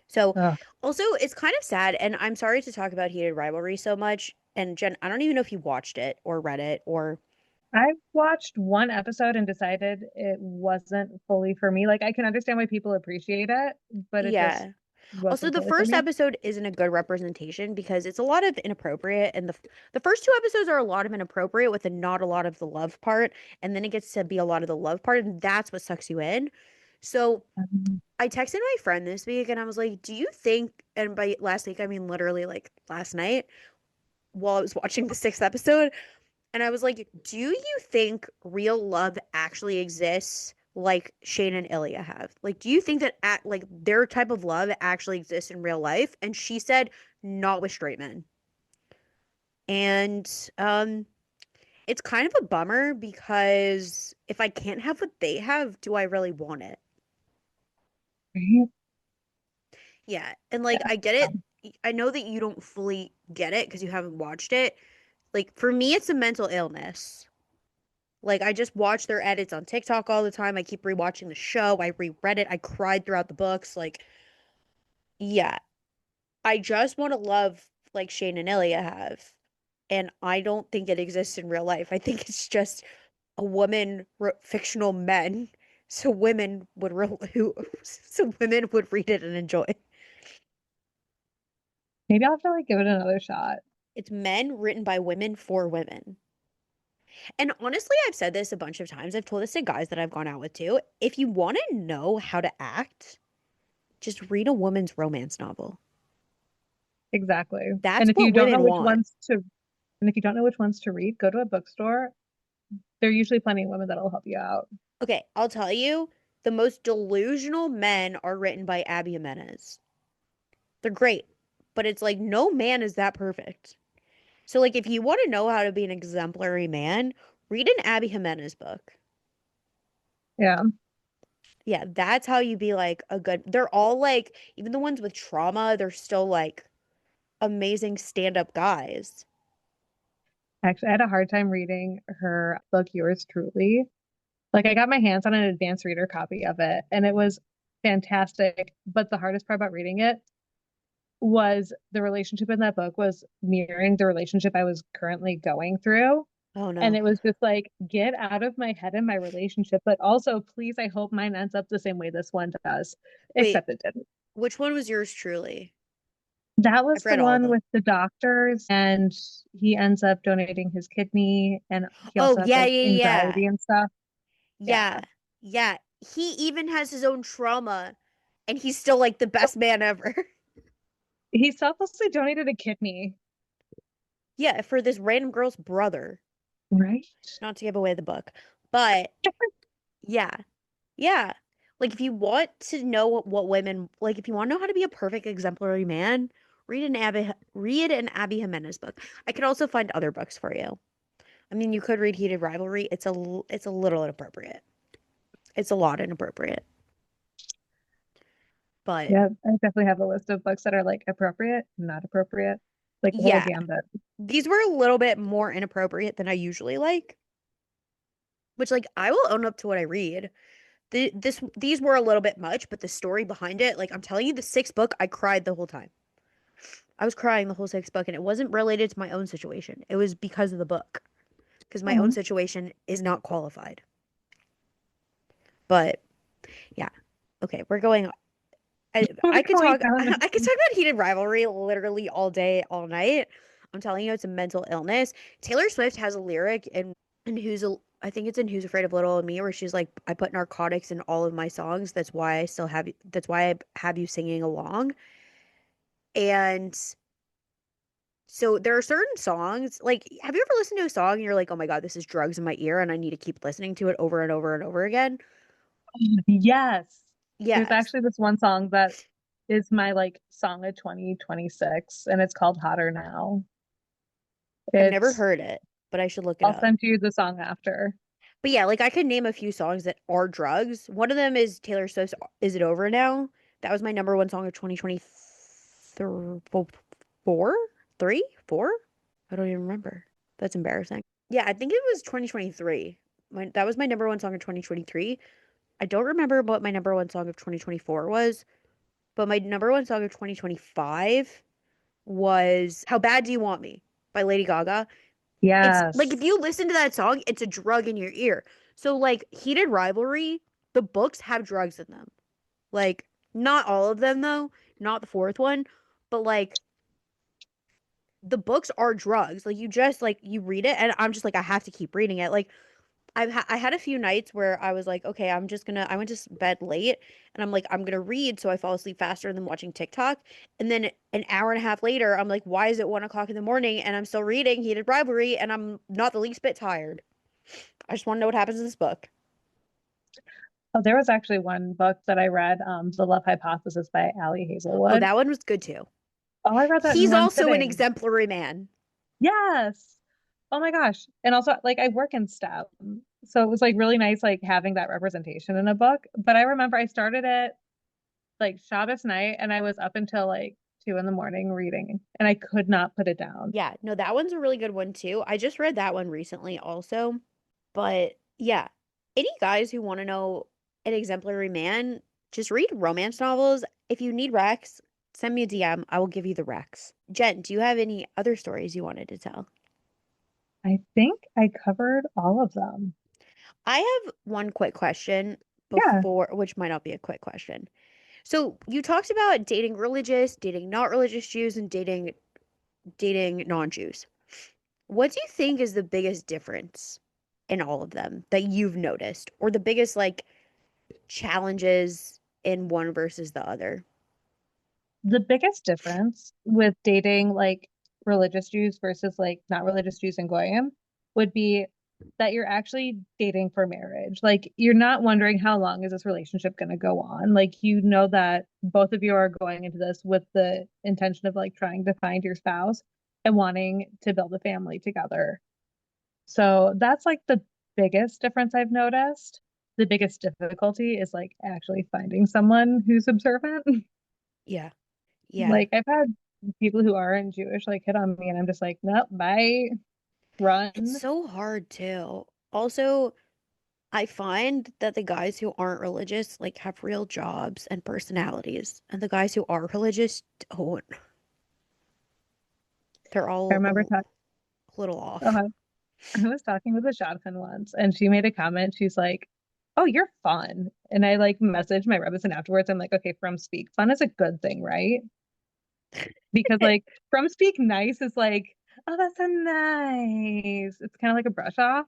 So, Ugh. also, it's kind of sad, and I'm sorry to talk about Heated Rivalry so much. And Jen, I don't even know if you watched it or read it or I watched one episode and decided it wasn't fully for me. Like I can understand why people appreciate it, but it just yeah. Also, wasn't the fully for first me. episode isn't a good representation because it's a lot of inappropriate, and the first two episodes are a lot of inappropriate with not a lot of the love part, and then it gets to be a lot of the love part, and that's what sucks you in. So Um, I texted my friend this week, and I was like, "Do you think?" And by last week, I mean literally like last night while I was watching the sixth episode, and I was like, "Do you think real love actually exists like Shane and Ilya have? Like, do you think that like their type of love actually exists in real life?" And she said, "Not with straight men." And it's kind of a bummer because if I can't have what they have, do I really want it? right? Yeah. And like I get Yeah. it. I know that you don't fully get it because you haven't watched it. Like for me, it's a mental illness. Like I just watch their edits on TikTok all the time. I keep rewatching the show. I reread it. I cried throughout the books. Like, yeah, I just want to love like Shane and Ilya have. And I don't think it exists in real life. I think it's just a woman fictional men. So women would so women would read it and enjoy. Maybe I'll have to like give it another shot. It's men written by women for women. And honestly, I've said this a bunch of times. I've told this to guys that I've gone out with too. If you want to know how to act, just read a woman's romance novel. Exactly. That's And if what you don't know women which want. ones to, and if you don't know which ones to read, go to a bookstore. There are usually plenty of women that'll help you out. Okay, I'll tell you, the most delusional men are written by Abby Jimenez. They're great, but it's like no man is that perfect. So like if you want to know how to be an exemplary man, read an Abby Jimenez book. Yeah. Yeah, that's how you be like a good. They're all like even the ones with trauma, they're still like amazing stand-up guys. Actually, I had a hard time reading her book, Yours Truly. Like I got my hands on an advanced reader copy of it and it was fantastic. But the hardest part about reading it was the relationship in that book was mirroring the relationship I was currently going through. Oh And no. it was just like, get out of my head and my relationship. But also, please, I hope mine ends up the same way this one does. Wait, Except it didn't. which one was yours truly? That I've was the read all of one them. with the doctors, and he ends up donating his kidney, and he Oh, also has yeah, like yeah, yeah. anxiety and stuff. Yeah. Yeah. Yeah. He even has his own trauma and he's still like the best man ever. He selflessly donated a kidney, Yeah, for this random girl's brother. right? Not to give away the book. But yeah. Yeah. Like if you want to know what women like if you want to know how to be a perfect exemplary man, read an Abby Jimenez book. I could also find other books for you. I mean, you could read Heated Rivalry. It's a little inappropriate. It's a lot inappropriate. But Yeah, I definitely have a list of books that are like appropriate, not appropriate, like a whole yeah, gambit. these were a little bit more inappropriate than I usually like, which like I will own up to what I read. These were a little bit much, but the story behind it, like I'm telling you, the sixth book, I cried the whole time. I was crying the whole sixth book, and it wasn't related to my own situation. It was because of the book, because my own Mhm. situation is not qualified. But yeah. Okay, we're going. We're I could going talk. down. I could talk about heated rivalry literally all day, all night. I'm telling you, it's a mental illness. Taylor Swift has a lyric in I think it's in Who's Afraid of Little and Me, where she's like, I put narcotics in all of my songs. That's why I still have you. That's why I have you singing along. And so there are certain songs, like, have you ever listened to a song and you're like, oh my God, this is drugs in my ear and I need to keep listening to it over and over and over again? Yes. There's Yes. actually this one song that is my like song of 2026 and it's called Hotter Now. I've never It's heard it, but I should look it I'll up. send you the song after. But yeah, like I could name a few songs that are drugs. One of them is Taylor Swift's Is It Over Now? That was my number one song of 2024? 3? 4? I don't even remember. That's embarrassing. Yeah, I think it was 2023. That was my number one song of 2023. I don't remember what my number one song of 2024 was, but my number one song of 2025 was How Bad Do You Want Me by Lady Gaga. It's like if Yes. you listen to that song, it's a drug in your ear. So like Heated Rivalry, the books have drugs in them. Like not all of them though, not the fourth one, but like the books are drugs. Like you just like you read it and I'm just like I have to keep reading it. Like I had a few nights where I was like, okay, I went to bed late and I'm like, I'm gonna read so I fall asleep faster than watching TikTok. And then an hour and a half later, I'm like, why is it 1 o'clock in the morning and I'm still reading Heated Rivalry and I'm not the least bit tired. I just want to know what happens in this book. Oh, there was actually one book that I read, The Love Hypothesis by Ali Oh, Hazelwood. that one was good too. Oh, I read that in He's one also an sitting. exemplary man. Yes. Oh my gosh. And also like I work in STEM. So it was like really nice like having that representation in a book. But I remember I started it like Shabbos night and I was up until like 2 in the morning reading and I could not put it down. Yeah, no, that one's a really good one too. I just read that one recently also. But yeah, any guys who want to know an exemplary man, just read romance novels. If you need Rex, send me a DM. I will give you the Rex. Jen, do you have any other stories you wanted to tell? I think I covered all of them. I have one quick question Yeah. before, which might not be a quick question. So you talked about dating religious, dating not religious Jews, and dating non-Jews. What do you think is the biggest difference in all of them that you've noticed, or the biggest like challenges in one versus the other? The biggest difference with dating like religious Jews versus like not religious Jews and Goyim would be that you're actually dating for marriage. Like you're not wondering how long is this relationship going to go on. Like you know that both of you are going into this with the intention of like trying to find your spouse and wanting to build a family together. So that's like the biggest difference I've noticed. The biggest difficulty is like actually finding someone who's observant. Yeah. Yeah. Like I've had people who aren't Jewish like hit on me and I'm just like, nope, bye, It's run. so hard too. Also, I find that the guys who aren't religious like have real jobs and personalities, and the guys who are religious don't. They're I all remember a little uh, off. I was talking with a shadchan once and she made a comment. She's like, oh, you're fun. And I like messaged my rebbetzin afterwards. I'm like, okay, from speak fun is a good thing, right? Because like from speak nice is like, oh, that's so nice. It's kind of like a brush off.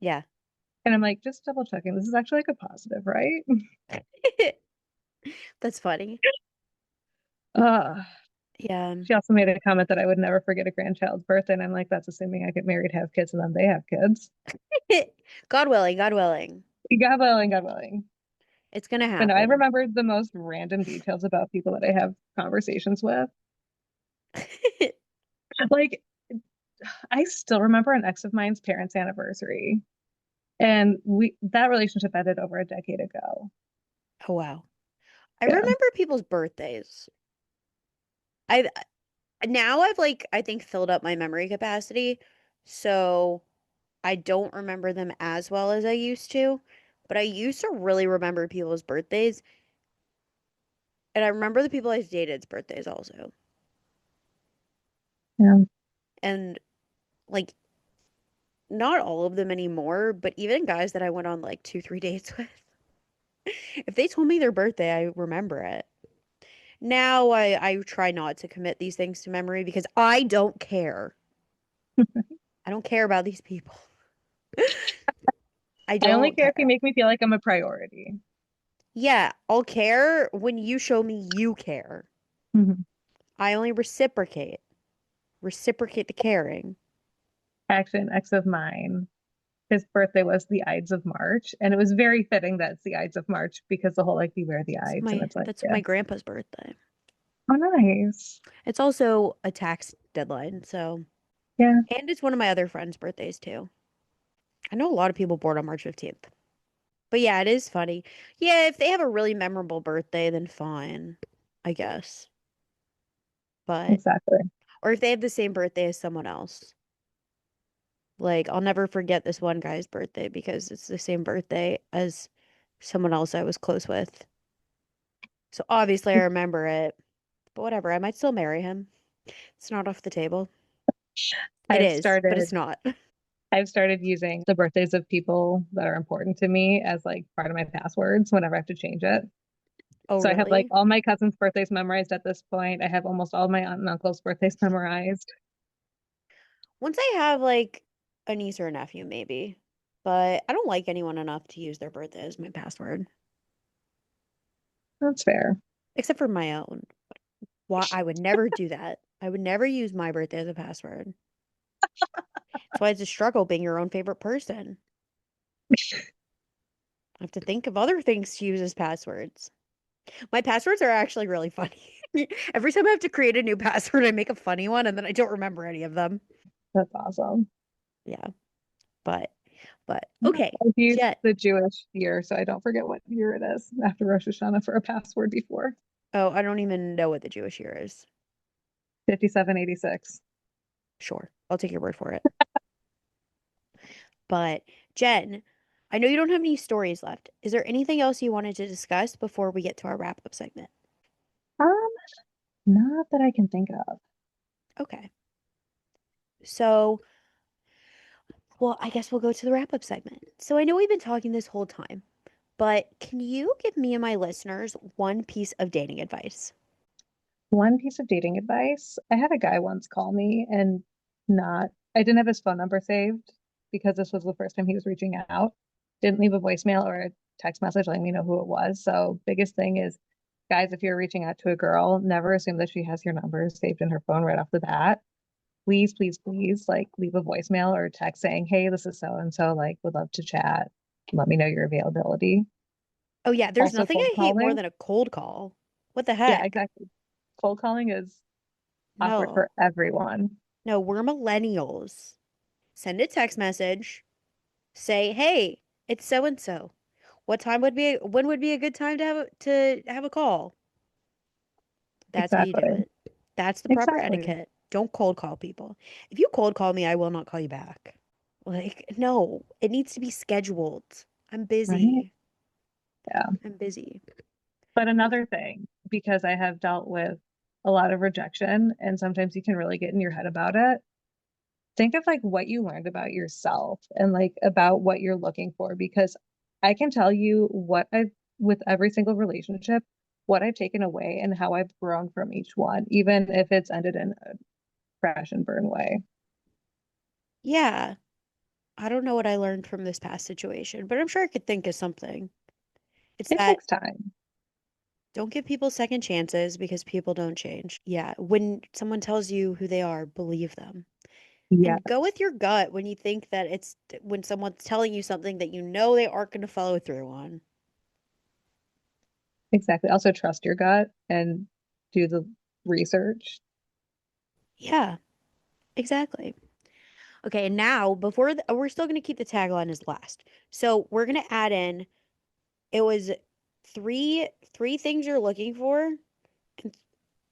Yeah. And I'm like, just double checking. This is actually like a positive, right? That's funny. Uh, Yeah. she also made a comment that I would never forget a grandchild's birthday. And I'm like, that's assuming I get married, have kids, and then they have kids. God willing, God willing. God willing, God willing. It's gonna But no, I happen. remember the most random details about people that I have conversations with. Like, I still remember an ex of mine's parents' anniversary. And we that relationship ended over a decade ago. Oh wow. I Yeah. remember people's birthdays. I now I've like I think filled up my memory capacity, so I don't remember them as well as I used to, but I used to really remember people's birthdays, and I remember the people I've dated's birthdays also. Yeah. And like not all of them anymore, but even guys that I went on like 2, 3 dates with. If they told me their birthday, I remember it. Now I try not to commit these things to memory because I don't care. I don't care about these people. I I only don't care if you care. make me feel like I'm a priority. Yeah, I'll care when you show me you care. Mhm. I only reciprocate. Reciprocate the caring. Actually, an ex of mine, his birthday was the Ides of March, and it was very fitting that it's the Ides of March because the whole like beware the It's Ides, and it's like, that's yeah, my grandpa's birthday. oh nice, It's also a tax deadline, so yeah, and it's one of my other friends' birthdays too. I know a lot of people born on March 15th. But yeah, it is funny. Yeah, if they have a really memorable birthday, then fine, I guess. But exactly. or if they have the same birthday as someone else. Like I'll never forget this one guy's birthday because it's the same birthday as someone else I was close with. So obviously I remember it. But whatever, I might still marry him. It's not off the table. It I've is, but started it's not. I've started using the birthdays of people that are important to me as like part of my passwords whenever I have to change it. Oh, So I have like really? all my cousins' birthdays memorized at this point. I have almost all my aunt and uncle's birthdays memorized. Once I have like a niece or a nephew, maybe. But I don't like anyone enough to use their birthday as my password, That's fair. except for my own. Why I would never do that. I would never use my birthday as a password. That's why it's a struggle being your own favorite person. I have to think of other things to use as passwords. My passwords are actually really funny. Every time I have to create a new password, I make a funny one and then I don't remember any of them. That's awesome. Yeah, but okay. I've used Jet. the Jewish year, so I don't forget what year it is after Rosh Hashanah for a password before. Oh, I don't even know what the Jewish year is. 5786. Sure, I'll take your word for it. But Jen, I know you don't have any stories left. Is there anything else you wanted to discuss before we get to our wrap up segment? Um, Not that I can think of. Okay. So, well, I guess we'll go to the wrap up segment. So, I know we've been talking this whole time, but can you give me and my listeners one piece of dating advice? One piece of dating advice. I had a guy once call me and not, I didn't have his phone number saved because this was the first time he was reaching out. Didn't leave a voicemail or a text message letting me know who it was. So, biggest thing is, guys, if you're reaching out to a girl, never assume that she has your number saved in her phone right off the bat. Please, please, please, like leave a voicemail or a text saying, hey, this is so and so, like, would love to chat. Let me know your availability. Oh, yeah, there's Also, nothing cold I hate more calling. than a cold call. What the Yeah, heck? exactly. Cold calling is awkward No, for everyone. no, we're millennials. Send a text message, say, hey, it's so and so. When would be a good time to have a call? That's how you do Exactly. it. That's the proper Exactly. etiquette. Don't cold call people. If you cold call me, I will not call you back. Like, no, it needs to be scheduled. I'm Right. busy. Yeah. I'm busy. But another thing, because I have dealt with a lot of rejection and sometimes you can really get in your head about it. Think of like what you learned about yourself and like about what you're looking for because I can tell you what I've with every single relationship, what I've taken away and how I've grown from each one, even if it's ended in a crash and burn way. Yeah, I don't know what I learned from this past situation, but I'm sure I could think of something. It's It that takes time. don't give people second chances because people don't change. Yeah, when someone tells you who they are, believe them. Yeah, And go with your gut when you think that it's when someone's telling you something that you know they aren't going to follow through on. exactly. Also trust your gut and do the research. Yeah, exactly. Okay, and now we're still going to keep the tagline as last. So we're going to add in it was three things you're looking for.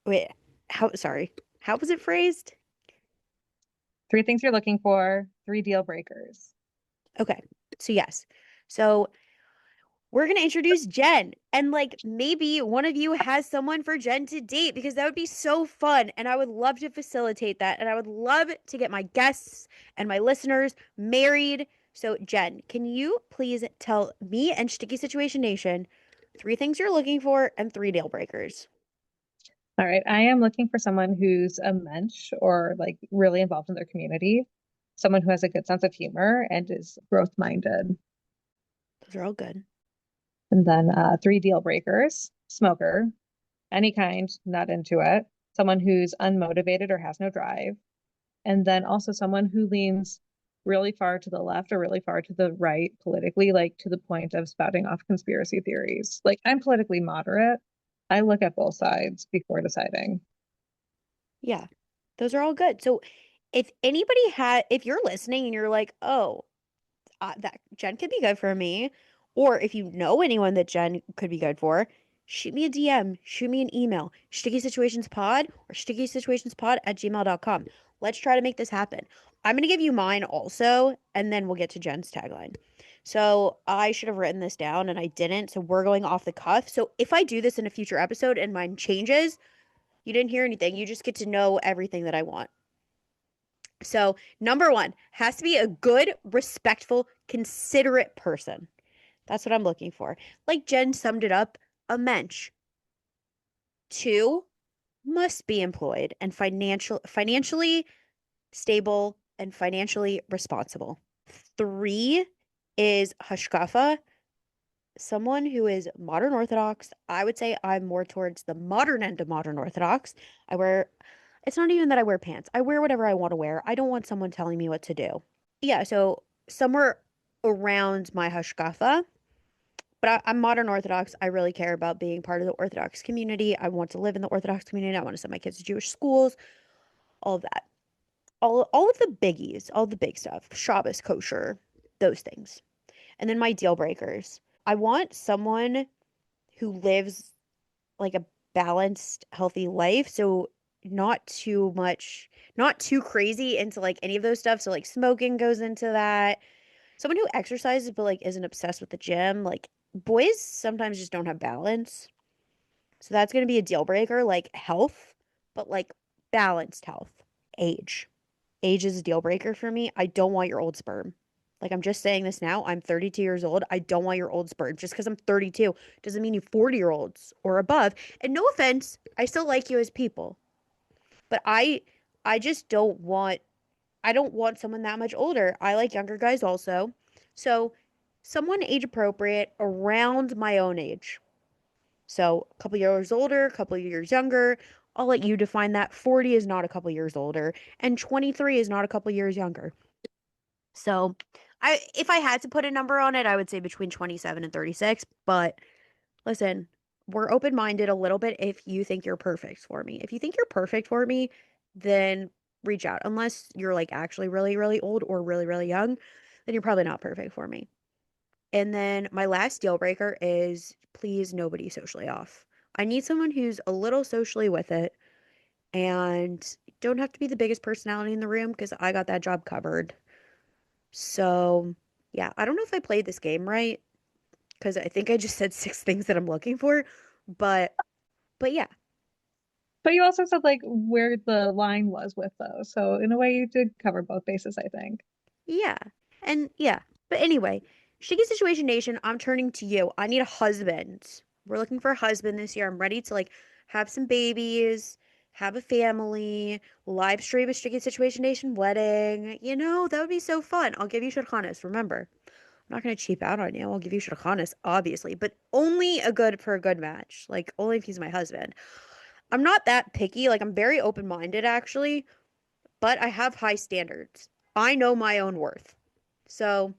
Wait, how was it phrased? Three things you're looking for, three deal breakers. Okay, so yes. So we're going to introduce Jen. And like maybe one of you has someone for Jen to date because that would be so fun. And I would love to facilitate that. And I would love to get my guests and my listeners married. So, Jen, can you please tell me and Sticky Situation Nation Three things you're looking for and three deal breakers. All right. I am looking for someone who's a mensch or like really involved in their community, someone who has a good sense of humor and is growth minded. Those are all good. And then three deal breakers, smoker, any kind, not into it, someone who's unmotivated or has no drive, and then also someone who leans really far to the left or really far to the right politically, like to the point of spouting off conspiracy theories. Like I'm politically moderate. I look at both sides before deciding. Yeah, those are all good. So if you're listening and you're like, oh, that Jen could be good for me, or if you know anyone that Jen could be good for, shoot me a DM, shoot me an email, stickysituationspod or stickysituationspod@gmail.com. Let's try to make this happen. I'm going to give you mine also, and then we'll get to Jen's tagline. So I should have written this down and I didn't. So we're going off the cuff. So if I do this in a future episode and mine changes, you didn't hear anything. You just get to know everything that I want. So, number one has to be a good, respectful, considerate person. That's what I'm looking for. Like Jen summed it up, a mensch. Two, must be employed and financially stable and financially responsible. Three is hashkafa, someone who is modern Orthodox. I would say I'm more towards the modern end of modern Orthodox. I wear, it's not even that I wear pants. I wear whatever I want to wear. I don't want someone telling me what to do. Yeah, so somewhere around my hashkafa, but I'm modern Orthodox. I really care about being part of the Orthodox community. I want to live in the Orthodox community. I want to send my kids to Jewish schools, all of that. All of the biggies, all the big stuff, Shabbos, kosher, those things. And then my deal breakers. I want someone who lives like a balanced, healthy life. So not too much, not too crazy into like any of those stuff. So like smoking goes into that. Someone who exercises but like isn't obsessed with the gym. Like boys sometimes just don't have balance. So that's going to be a deal breaker, like health, but like balanced health. Age. Age is a deal breaker for me. I don't want your old sperm. Like I'm just saying this now. I'm 32 years old. I don't want your old sperm. Just because I'm 32 doesn't mean you 40-year-olds or above. And no offense, I still like you as people. But I just don't want someone that much older. I like younger guys also. So someone age appropriate around my own age. So a couple years older, a couple years younger. I'll let you define that. 40 is not a couple years older, and 23 is not a couple years younger. So if I had to put a number on it, I would say between 27 and 36. But listen, we're open-minded a little bit if you think you're perfect for me. If you think you're perfect for me, then reach out. Unless you're like actually really, really old or really, really young, then you're probably not perfect for me. And then my last deal breaker is please nobody socially off. I need someone who's a little socially with it and don't have to be the biggest personality in the room because I got that job covered. So, yeah, I don't know if I played this game right because I think I just said six things that I'm looking for, but yeah. But you also said like where the line was with those. So in a way you did cover both bases, I think. Yeah. And yeah. But anyway, Shiggy Situation Nation, I'm turning to you. I need a husband. We're looking for a husband this year. I'm ready to like have some babies, have a family, live stream a Shiggy Situation Nation wedding. That would be so fun. I'll give you shadchanis. Remember, I'm not gonna cheap out on you. I'll give you shadchanis, obviously, but only for a good match. Like only if he's my husband. I'm not that picky. Like I'm very open-minded actually, but I have high standards. I know my own worth. So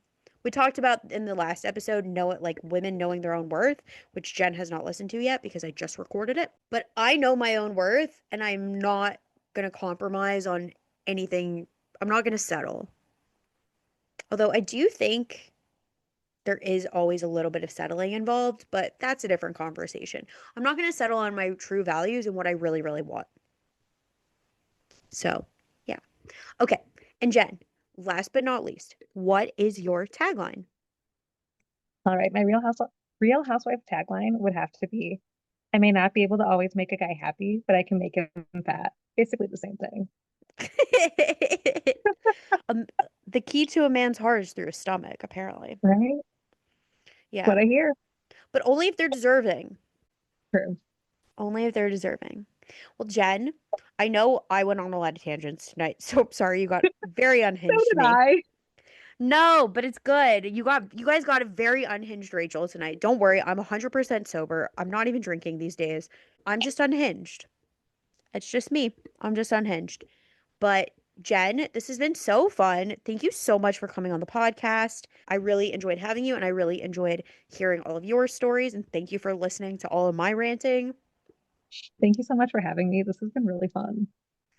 we talked about in the last episode, know it like women knowing their own worth, which Jen has not listened to yet because I just recorded it. But I know my own worth and I'm not gonna compromise on anything. I'm not gonna settle. Although I do think there is always a little bit of settling involved, but that's a different conversation. I'm not gonna settle on my true values and what I really, really want. So, yeah. Okay. And Jen, last but not least, what is your tagline? All right, my Real Housewife tagline would have to be I may not be able to always make a guy happy, but I can make him fat. Basically the same thing. um, the key to a man's heart is through his stomach, apparently. Right? Yeah. What I hear. but only if they're deserving. True. Only if they're deserving. Well, Jen, I know I went on a lot of tangents tonight, so I'm sorry you got very So unhinged to did me. I. No, but it's good. You guys got a very unhinged Rachel tonight. Don't worry, I'm 100% sober. I'm not even drinking these days. I'm just unhinged. It's just me. I'm just unhinged. But Jen, this has been so fun. Thank you so much for coming on the podcast. I really enjoyed having you and I really enjoyed hearing all of your stories. And thank you for listening to all of my ranting. Thank you so much for having me. This has been really fun.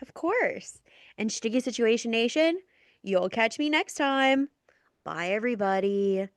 Of course. And Sticky Situation Nation, you'll catch me next time. Bye, everybody.